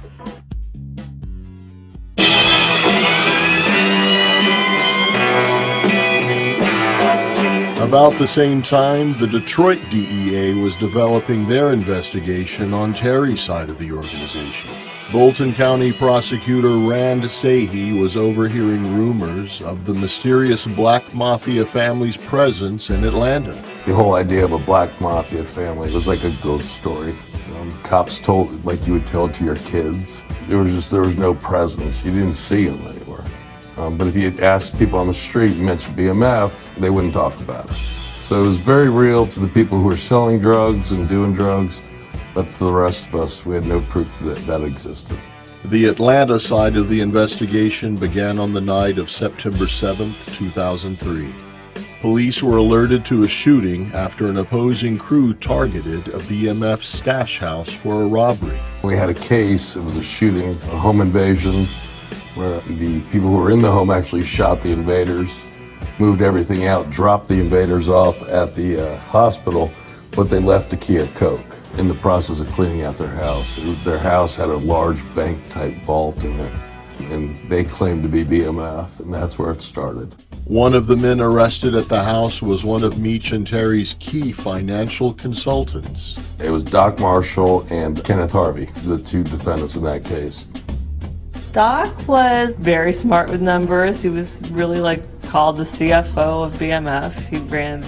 About the same time, the Detroit DEA was developing their investigation on Terry's side of the organization. Bolton County prosecutor Rand Sahi was overhearing rumors of the mysterious Black Mafia family's presence in Atlanta. The whole idea of a Black Mafia family was like a ghost story. Cops told, like you would tell it to your kids. There was no presence. You didn't see them anywhere. But if you had asked people on the street, you mentioned BMF, they wouldn't talk about it. So it was very real to the people who were selling drugs and doing drugs, but to the rest of us, we had no proof that existed. The Atlanta side of the investigation began on the night of September 7, 2003. Police were alerted to a shooting after an opposing crew targeted a BMF stash house for a robbery. We had a case, it was a shooting, a home invasion, where the people who were in the home actually shot the invaders, moved everything out, dropped the invaders off at the hospital, but they left a key of coke in the process of cleaning out their house. Their house had a large bank-type vault in it, and they claimed to be BMF, and that's where it started. One of the men arrested at the house was one of Meech and Terry's key financial consultants. It was Doc Marshall and Kenneth Harvey, the two defendants in that case. Doc was very smart with numbers. He was really called the CFO of BMF. He ran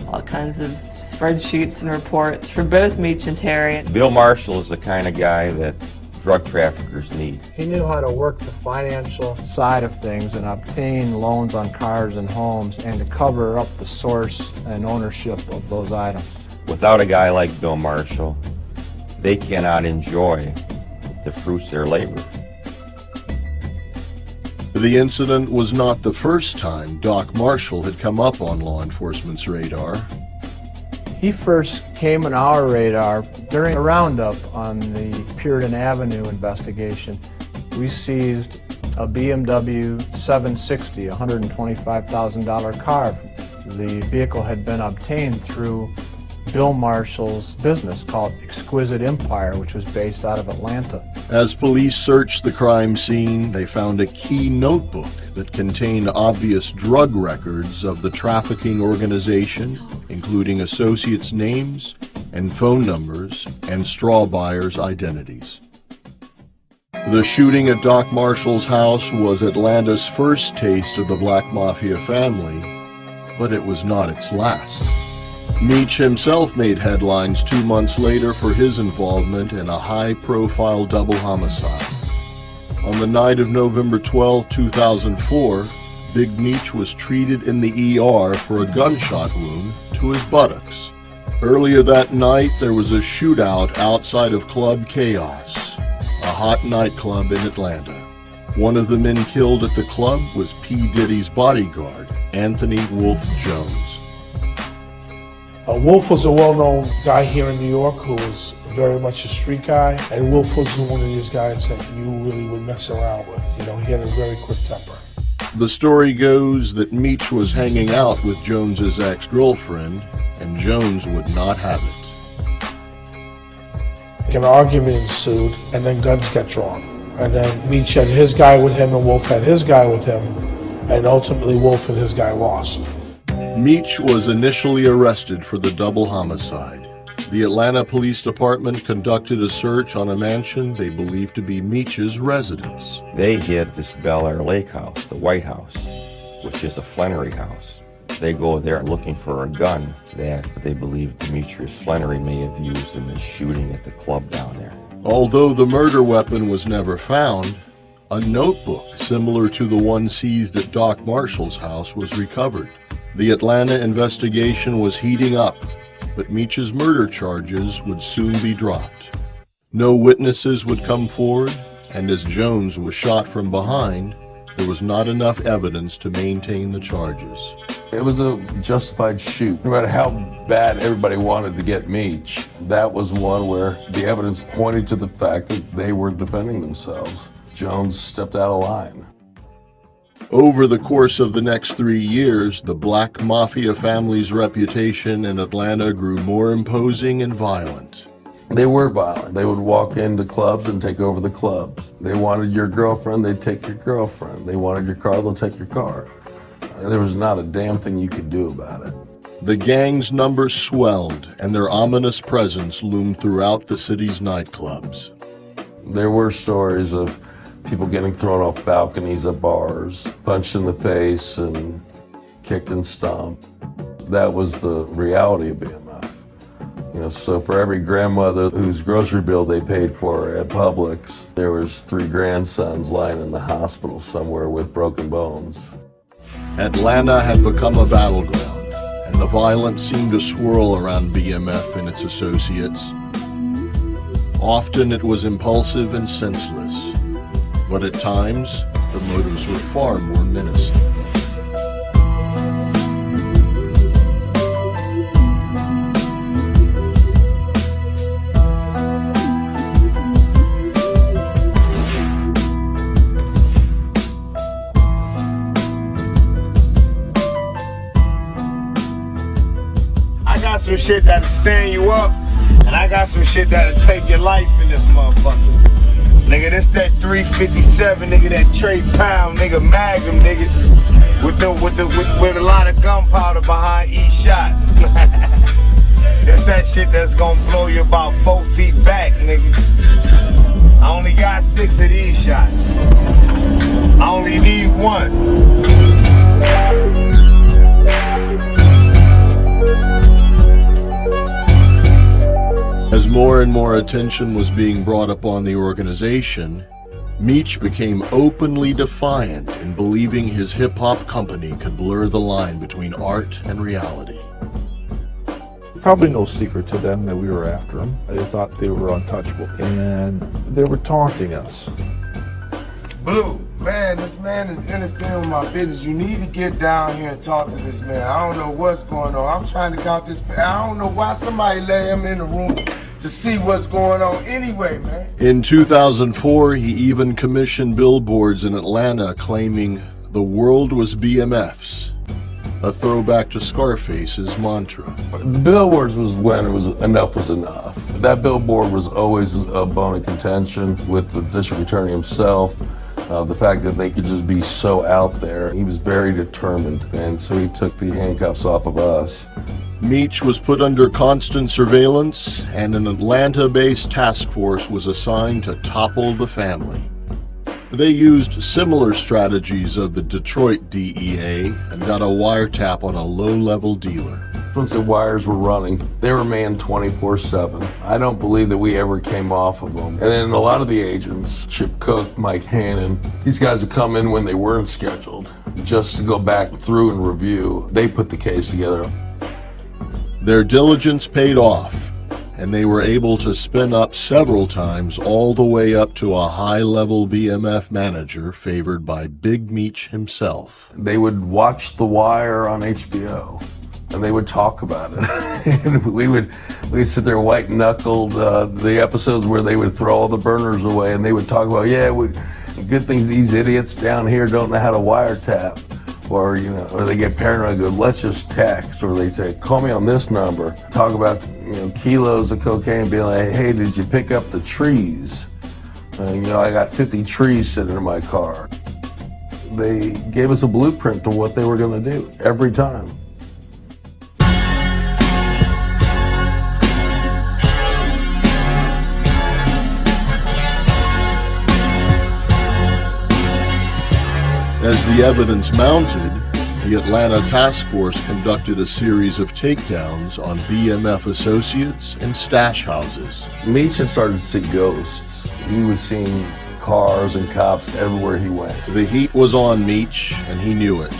all kinds of spreadsheets and reports for both Meech and Terry. Bill Marshall is the kind of guy that drug traffickers need. He knew how to work the financial side of things and obtain loans on cars and homes and to cover up the source and ownership of those items. Without a guy like Bill Marshall, they cannot enjoy the fruits of their labor. The incident was not the first time Doc Marshall had come up on law enforcement's radar. He first came on our radar during a roundup on the Puritan Avenue investigation. We seized a BMW 760, $125,000 car. The vehicle had been obtained through Bill Marshall's business called Exquisite Empire, which was based out of Atlanta. As police searched the crime scene, they found a key notebook that contained obvious drug records of the trafficking organization, including associates' names and phone numbers and straw buyers' identities. The shooting at Doc Marshall's house was Atlanta's first taste of the Black Mafia family, but it was not its last. Meach himself made headlines 2 months later for his involvement in a high-profile double homicide. On the night of November 12, 2004, Big Meach was treated in the ER for a gunshot wound to his buttocks. Earlier that night, there was a shootout outside of Club Chaos, a hot nightclub in Atlanta. One of the men killed at the club was P. Diddy's bodyguard, Anthony Wolf Jones. Wolf was a well-known guy here in New York who was very much a street guy, and Wolf was one of these guys that you really would mess around with. You know, he had a very quick temper. The story goes that Meach was hanging out with Jones's ex-girlfriend, and Jones would not have it. An argument ensued, and then guns got drawn. And then Meach had his guy with him, and Wolf had his guy with him, and ultimately Wolf and his guy lost. Meach was initially arrested for the double homicide. The Atlanta Police Department conducted a search on a mansion they believed to be Meach's residence. They hid this Bel Air Lake house, the White House, which is a Flannery house. They go there looking for a gun that they believe Demetrius Flannery may have used in the shooting at the club down there. Although the murder weapon was never found, a notebook similar to the one seized at Doc Marshall's house was recovered. The Atlanta investigation was heating up, but Meach's murder charges would soon be dropped. No witnesses would come forward, and as Jones was shot from behind, there was not enough evidence to maintain the charges. It was a justified shoot. No matter how bad everybody wanted to get Meach, that was one where the evidence pointed to the fact that they were defending themselves. Jones stepped out of line. Over the course of the next 3 years, the Black Mafia family's reputation in Atlanta grew more imposing and violent. They were violent. They would walk into clubs and take over the clubs. They wanted your girlfriend, they'd take your girlfriend. They wanted your car, they'll take your car. There was not a damn thing you could do about it. The gang's numbers swelled, and their ominous presence loomed throughout the city's nightclubs. There were stories of people getting thrown off balconies at bars, punched in the face and kicked and stomped. That was the reality of BMF. You know, so for every grandmother whose grocery bill they paid for at Publix, there was 3 grandsons lying in the hospital somewhere with broken bones. Atlanta had become a battleground, and the violence seemed to swirl around BMF and its associates. Often it was impulsive and senseless, but at times the motives were far more menacing. I got some shit that'll stand you up, and I got some shit that'll take your life in this motherfucker. Nigga, this that 357, nigga, that Trey Pound, nigga, Magnum, nigga, with a lot of gunpowder behind each shot. It's that shit that's gonna blow you about 4 feet back, nigga. I only got 6 of these shots. I only need 1. As more and more attention was being brought upon the organization, Meech became openly defiant in believing his hip-hop company could blur the line between art and reality. Probably no secret to them that we were after them. They thought they were untouchable, and they were taunting us. Blue, man, this man is interfering with my business. You need to get down here and talk to this man. I don't know what's going on. I'm trying to count this. I don't know why somebody let him in the room to see what's going on anyway, man. In 2004, he even commissioned billboards in Atlanta claiming the world was BMF's, a throwback to Scarface's mantra. The billboards was when it was enough was enough. That billboard was always a bone of contention with the district attorney himself. The fact that they could just be so out there. He was very determined, and so he took the handcuffs off of us. Meech was put under constant surveillance, and an Atlanta-based task force was assigned to topple the family. They used similar strategies of the Detroit DEA and got a wiretap on a low-level dealer. Once the wires were running, they were manned 24/7. I don't believe that we ever came off of them. And then a lot of the agents, Chip Cook, Mike Hannon, these guys would come in when they weren't scheduled just to go back through and review. They put the case together. Their diligence paid off, and they were able to spin up several times all the way up to a high-level BMF manager favored by Big Meech himself. They would watch The Wire on HBO, and they would talk about it. And we'd sit there white-knuckled, the episodes where they would throw all the burners away, and they would talk about, good things these idiots down here don't know how to wiretap. Or, or they get paranoid and go, let's just text. Or they say, call me on this number. Talk about, kilos of cocaine, being like, hey, did you pick up the trees? I got 50 trees sitting in my car. They gave us a blueprint to what they were going to do every time. As the evidence mounted, the Atlanta Task Force conducted a series of takedowns on BMF associates and stash houses. Meech had started to see ghosts. He was seeing cars and cops everywhere he went. The heat was on Meech, and he knew it.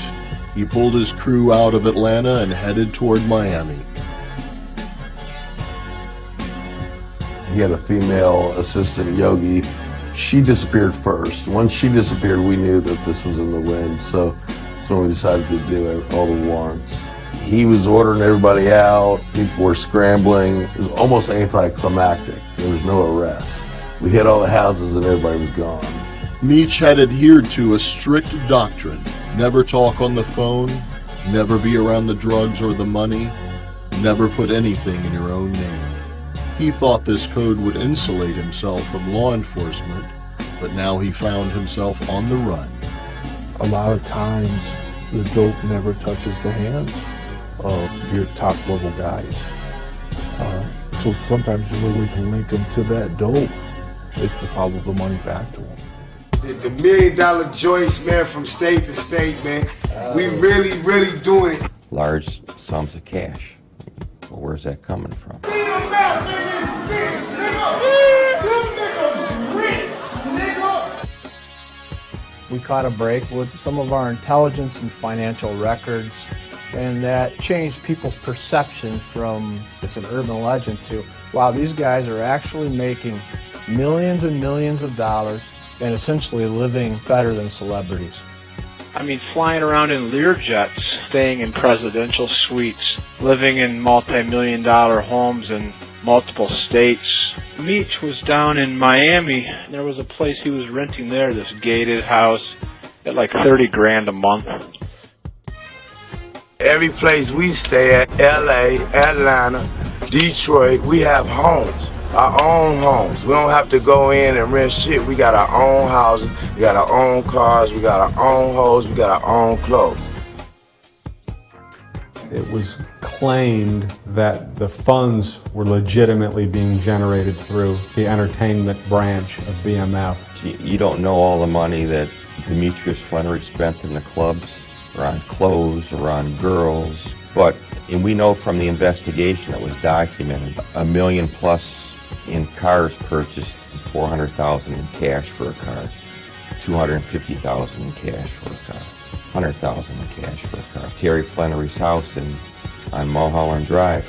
He pulled his crew out of Atlanta and headed toward Miami. He had a female assistant, Yogi. She disappeared first. Once she disappeared, we knew that this was in the wind, so we decided to do all the warrants. He was ordering everybody out. People were scrambling. It was almost anticlimactic. There was no arrests. We hit all the houses and everybody was gone. Meech had adhered to a strict doctrine: never talk on the phone, never be around the drugs or the money, never put anything in your own name. He thought this code would insulate himself from law enforcement, but now he found himself on the run. A lot of times, the dope never touches the hands of your top-level guys. So sometimes the only way to link them to that dope is to follow the money back to them. The $1 million joints, man, from state to state, man. We really doing it. Large sums of cash. Well, where's that coming from? We caught a break with some of our intelligence and financial records, and that changed people's perception from it's an urban legend to, wow, these guys are actually making millions and millions of dollars and essentially living better than celebrities. I mean, flying around in Learjets, staying in presidential suites, living in multi-million-dollar homes in multiple states. Meech was down in Miami. There was a place he was renting there, this gated house, at like 30 grand a month. Every place we stay at, LA, Atlanta, Detroit, we have homes, our own homes. We don't have to go in and rent shit. We got our own houses, we got our own cars, we got our own hoes, we got our own clothes. It was claimed that the funds were legitimately being generated through the entertainment branch of BMF. You don't know all the money that Demetrius Flannery spent in the clubs, or on clothes, or on girls, but And we know from the investigation that was documented, $1 million plus in cars purchased, $400,000 in cash for a car, $250,000 in cash for a car, $100,000 in cash for a car. Terry Flannery's house on Mulholland Drive,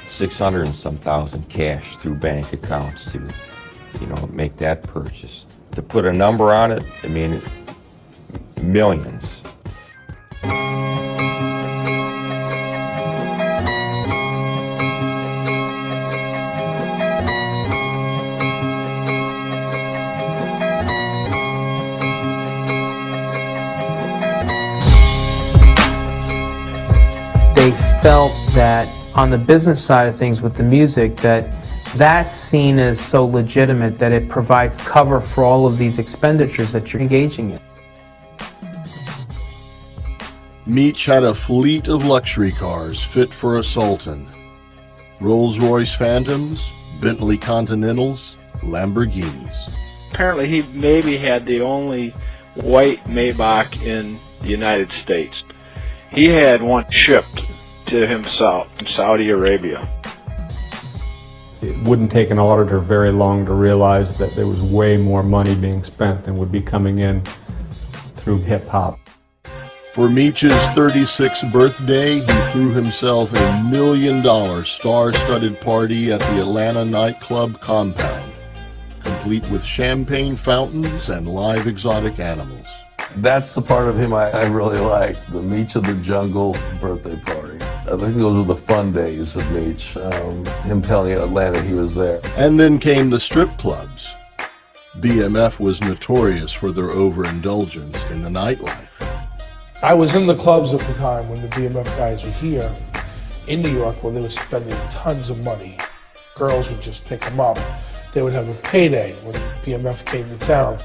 $600 and some thousand cash through bank accounts to, make that purchase. To put a number on it, I mean, millions. They felt that on the business side of things with the music, that's seen as so legitimate that it provides cover for all of these expenditures that you're engaging in. Meech had a fleet of luxury cars fit for a sultan. Rolls-Royce Phantoms, Bentley Continentals, Lamborghinis. Apparently he maybe had the only white Maybach in the United States. He had one shipped to himself in Saudi Arabia. It wouldn't take an auditor very long to realize that there was way more money being spent than would be coming in through hip-hop. For Meech's 36th birthday, he threw himself a $1 million star-studded party at the Atlanta nightclub compound, complete with champagne fountains and live exotic animals. That's the part of him I really liked, the Meech of the Jungle birthday party. I think those were the fun days of Meech, him telling Atlanta he was there. And then came the strip clubs. BMF was notorious for their overindulgence in the nightlife. I was in the clubs at the time when the BMF guys were here in New York where they were spending tons of money. Girls would just pick them up. They would have a payday when BMF came to town.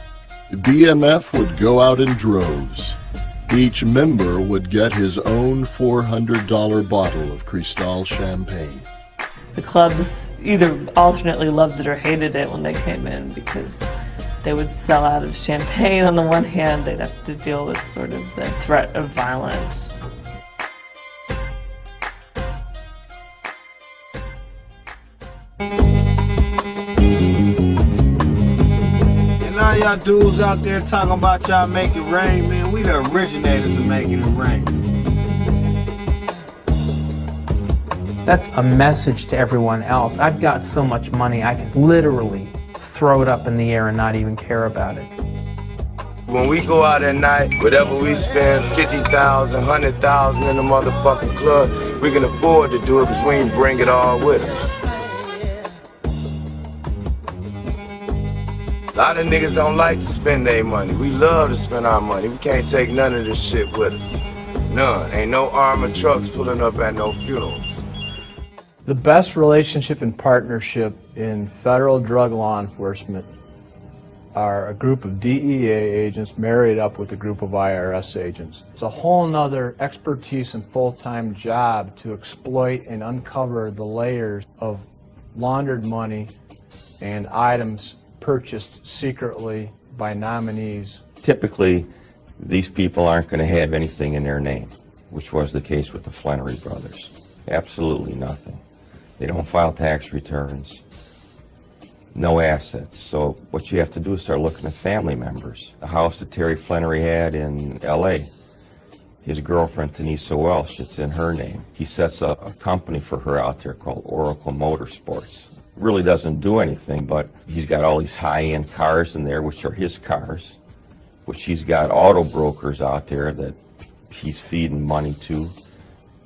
BMF would go out in droves. Each member would get his own $400 bottle of Cristal champagne. The clubs either alternately loved it or hated it when they came in because they would sell out of champagne on the one hand, they'd have to deal with sort of the threat of violence. Now y'all dudes out there talking about y'all make it rain, man. We the originators of making it rain. That's a message to everyone else. I've got so much money, I can literally throw it up in the air and not even care about it. When we go out at night, whatever we spend, 50,000, 100,000 in the motherfucking club, we can afford to do it because we ain't bring it all with us. A lot of niggas don't like to spend their money. We love to spend our money. We can't take none of this shit with us. None. Ain't no armored trucks pulling up at no funerals. The best relationship and partnership in federal drug law enforcement are a group of DEA agents married up with a group of IRS agents. It's a whole nother expertise and full-time job to exploit and uncover the layers of laundered money and items purchased secretly by nominees. Typically, these people aren't going to have anything in their name, which was the case with the Flannery brothers. Absolutely nothing. They don't file tax returns, no assets. So what you have to do is start looking at family members. The house that Terry Flannery had in L.A., his girlfriend, Tanisa Welsh, it's in her name. He sets up a company for her out there called Oracle Motorsports. Really doesn't do anything, but he's got all these high-end cars in there, which are his cars, which he's got auto brokers out there that he's feeding money to,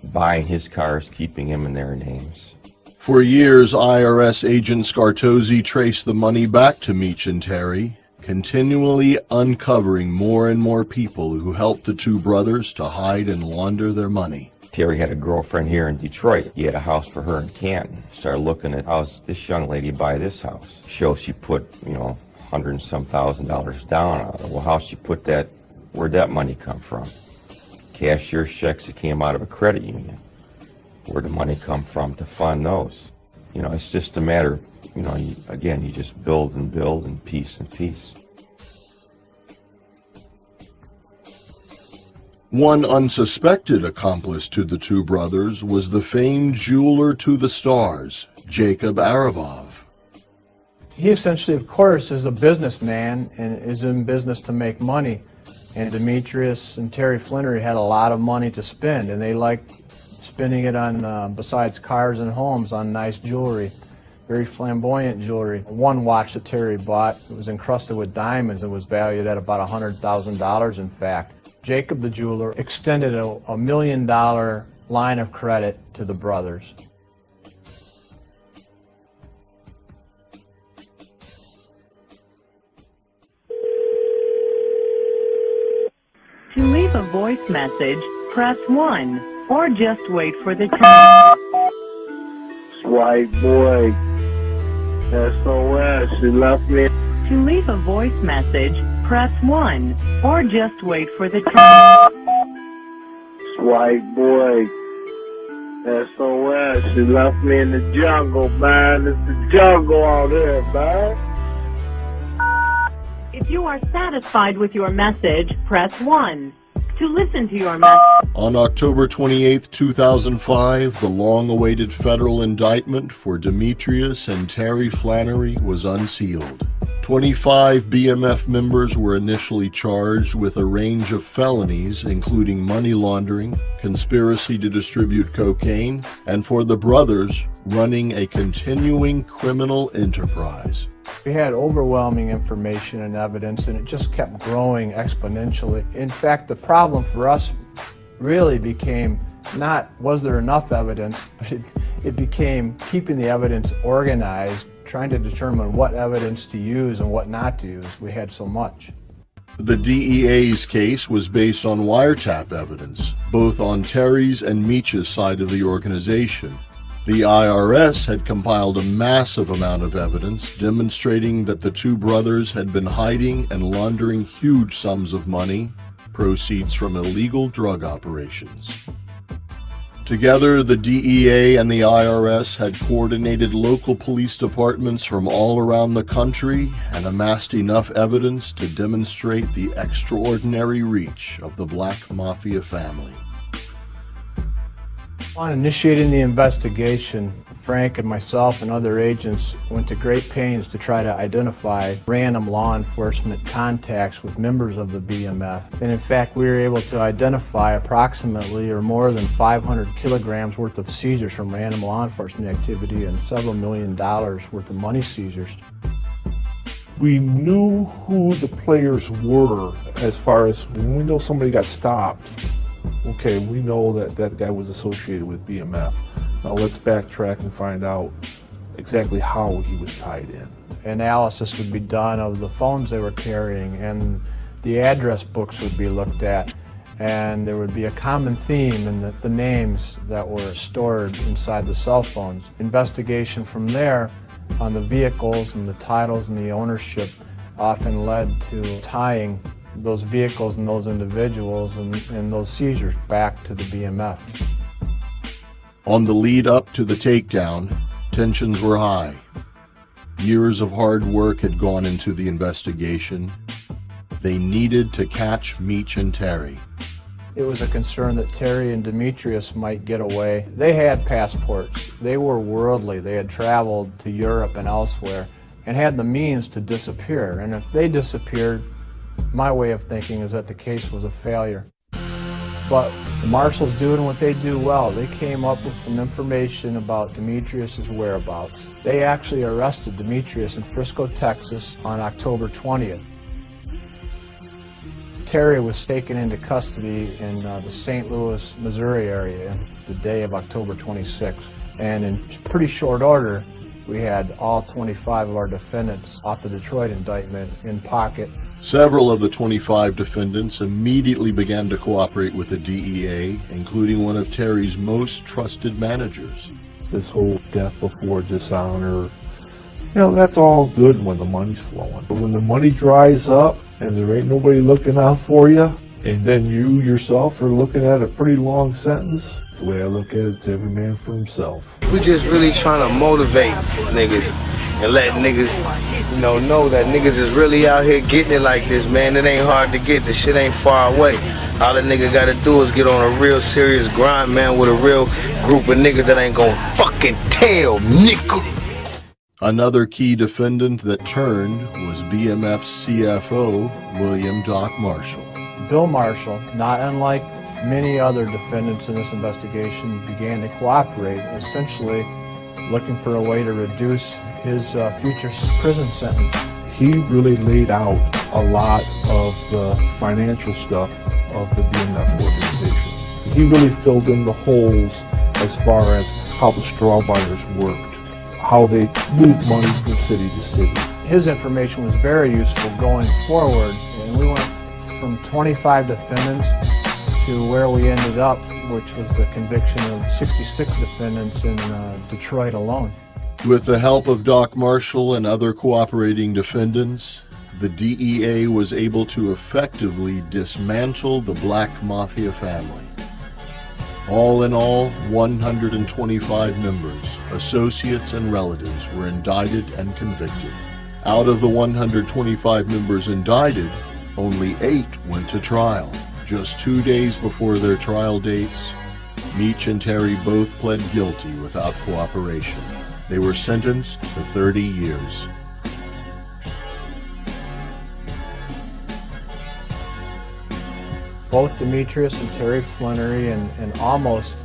buying his cars, keeping him in their names. For years, IRS agent Scartozzi traced the money back to Meech and Terry, continually uncovering more and more people who helped the two brothers to hide and launder their money. Terry had a girlfriend here in Detroit. He had a house for her in Canton. Started looking at how's this young lady buy this house. Show she put, $100 and some thousand down on it. Well, how she put that, where'd that money come from? Cashier's checks that came out of a credit union. Where'd the money come from to fund those? It's just a matter, you just build and build and piece and piece. One unsuspected accomplice to the two brothers was the famed jeweler to the stars, Jacob Arabov. He essentially, of course, is a businessman and is in business to make money. And Demetrius and Terry Flannery had a lot of money to spend, and they liked spending it on, besides cars and homes, on nice jewelry, very flamboyant jewelry. One watch that Terry bought, it was encrusted with diamonds and was valued at about $100,000, in fact. Jacob the jeweler extended a $1 million line of credit to the brothers. To leave a voice message, press 1, or just wait for the tone. White boy, SOS, she left me. To leave a voice message, press 1, or just wait for the tone. White boy, SOS, she left me in the jungle, man. It's the jungle out here, man. If you are satisfied with your message, press 1. To listen to your message. On October 28, 2005, the long-awaited federal indictment for Demetrius and Terry Flannery was unsealed. 25 BMF members were initially charged with a range of felonies, including money laundering, conspiracy to distribute cocaine, and for the brothers, running a continuing criminal enterprise. We had overwhelming information and evidence, and it just kept growing exponentially. In fact, the problem for us really became not was there enough evidence, but it became keeping the evidence organized, trying to determine what evidence to use and what not to use. We had so much. The DEA's case was based on wiretap evidence, both on Terry's and Meech's side of the organization. The IRS had compiled a massive amount of evidence demonstrating that the two brothers had been hiding and laundering huge sums of money, proceeds from illegal drug operations. Together, the DEA and the IRS had coordinated local police departments from all around the country and amassed enough evidence to demonstrate the extraordinary reach of the Black Mafia family. On initiating the investigation, Frank and myself and other agents went to great pains to try to identify random law enforcement contacts with members of the BMF. And in fact, we were able to identify approximately or more than 500 kilograms worth of seizures from random law enforcement activity and several $1 million worth of money seizures. We knew who the players were as far as when we know somebody got stopped. Okay, we know that that guy was associated with BMF. Now let's backtrack and find out exactly how he was tied in. Analysis would be done of the phones they were carrying, and the address books would be looked at, and there would be a common theme in the names that were stored inside the cell phones. Investigation from there on the vehicles and the titles and the ownership often led to tying those vehicles and those individuals and those seizures back to the BMF. On the lead up to the takedown, tensions were high. Years of hard work had gone into the investigation. They needed to catch Meech and Terry. It was a concern that Terry and Demetrius might get away. They had passports. They were worldly. They had traveled to Europe and elsewhere and had the means to disappear. And if they disappeared, my way of thinking is that the case was a failure. But the marshals doing what they do well, they came up with some information about Demetrius's whereabouts. They actually arrested Demetrius in Frisco, Texas on October 20th. Terry was taken into custody in the St. Louis, Missouri area the day of October 26th. And in pretty short order, we had all 25 of our defendants off the Detroit indictment in pocket. Several of the 25 defendants immediately began to cooperate with the DEA, including one of Terry's most trusted managers. This whole death before dishonor, that's all good when the money's flowing. But when the money dries up and there ain't nobody looking out for you, and then you yourself are looking at a pretty long sentence, the way I look at it, it's every man for himself. We just really trying to motivate niggas. and let niggas, know that niggas is really out here getting it like this, man. It ain't hard to get. The shit ain't far away. All a nigga gotta do is get on a real serious grind, man, with a real group of niggas that ain't gonna fucking tell, nigga. Another key defendant that turned was BMF's CFO, William Doc Marshall. Bill Marshall, not unlike many other defendants in this investigation, began to cooperate, essentially looking for a way to reduce his future prison sentence. He really laid out a lot of the financial stuff of the BMF organization. He really filled in the holes as far as how the straw buyers worked, how they moved money from city to city. His information was very useful going forward, and we went from 25 defendants to where we ended up, which was the conviction of 66 defendants in Detroit alone. With the help of Doc Marshall and other cooperating defendants, the DEA was able to effectively dismantle the Black Mafia family. All in all, 125 members, associates, and relatives were indicted and convicted. Out of the 125 members indicted, only 8 went to trial. Just 2 days before their trial dates, Meach and Terry both pled guilty without cooperation. They were sentenced to 30 years. Both Demetrius and Terry Flannery and almost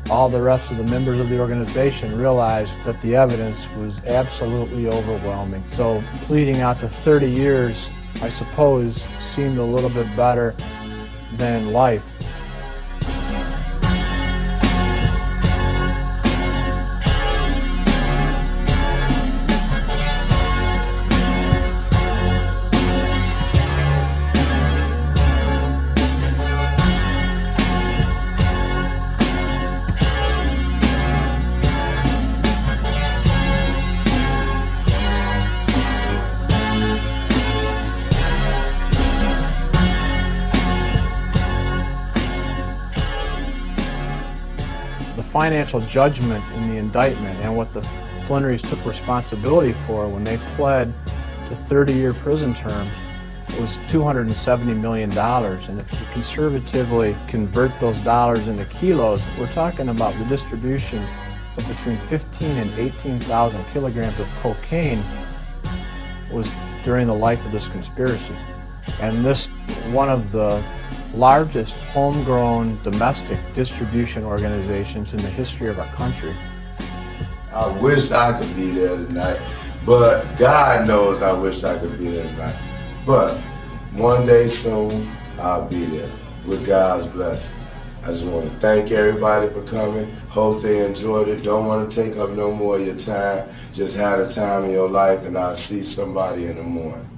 all the rest of the members of the organization realized that the evidence was absolutely overwhelming. So pleading out to 30 years, I suppose, seemed a little bit better than life. The financial judgment in the indictment and what the Flannerys took responsibility for when they pled to 30-year prison terms was $270 million. And if you conservatively convert those dollars into kilos, we're talking about the distribution of between 15 and 18,000 kilograms of cocaine was during the life of this conspiracy. And this, one of the largest homegrown domestic distribution organizations in the history of our country. I wish I could be there tonight, but God knows I wish I could be there tonight. But one day soon, I'll be there with God's blessing. I just want to thank everybody for coming. Hope they enjoyed it. Don't want to take up no more of your time. Just have the time of your life, and I'll see somebody in the morning.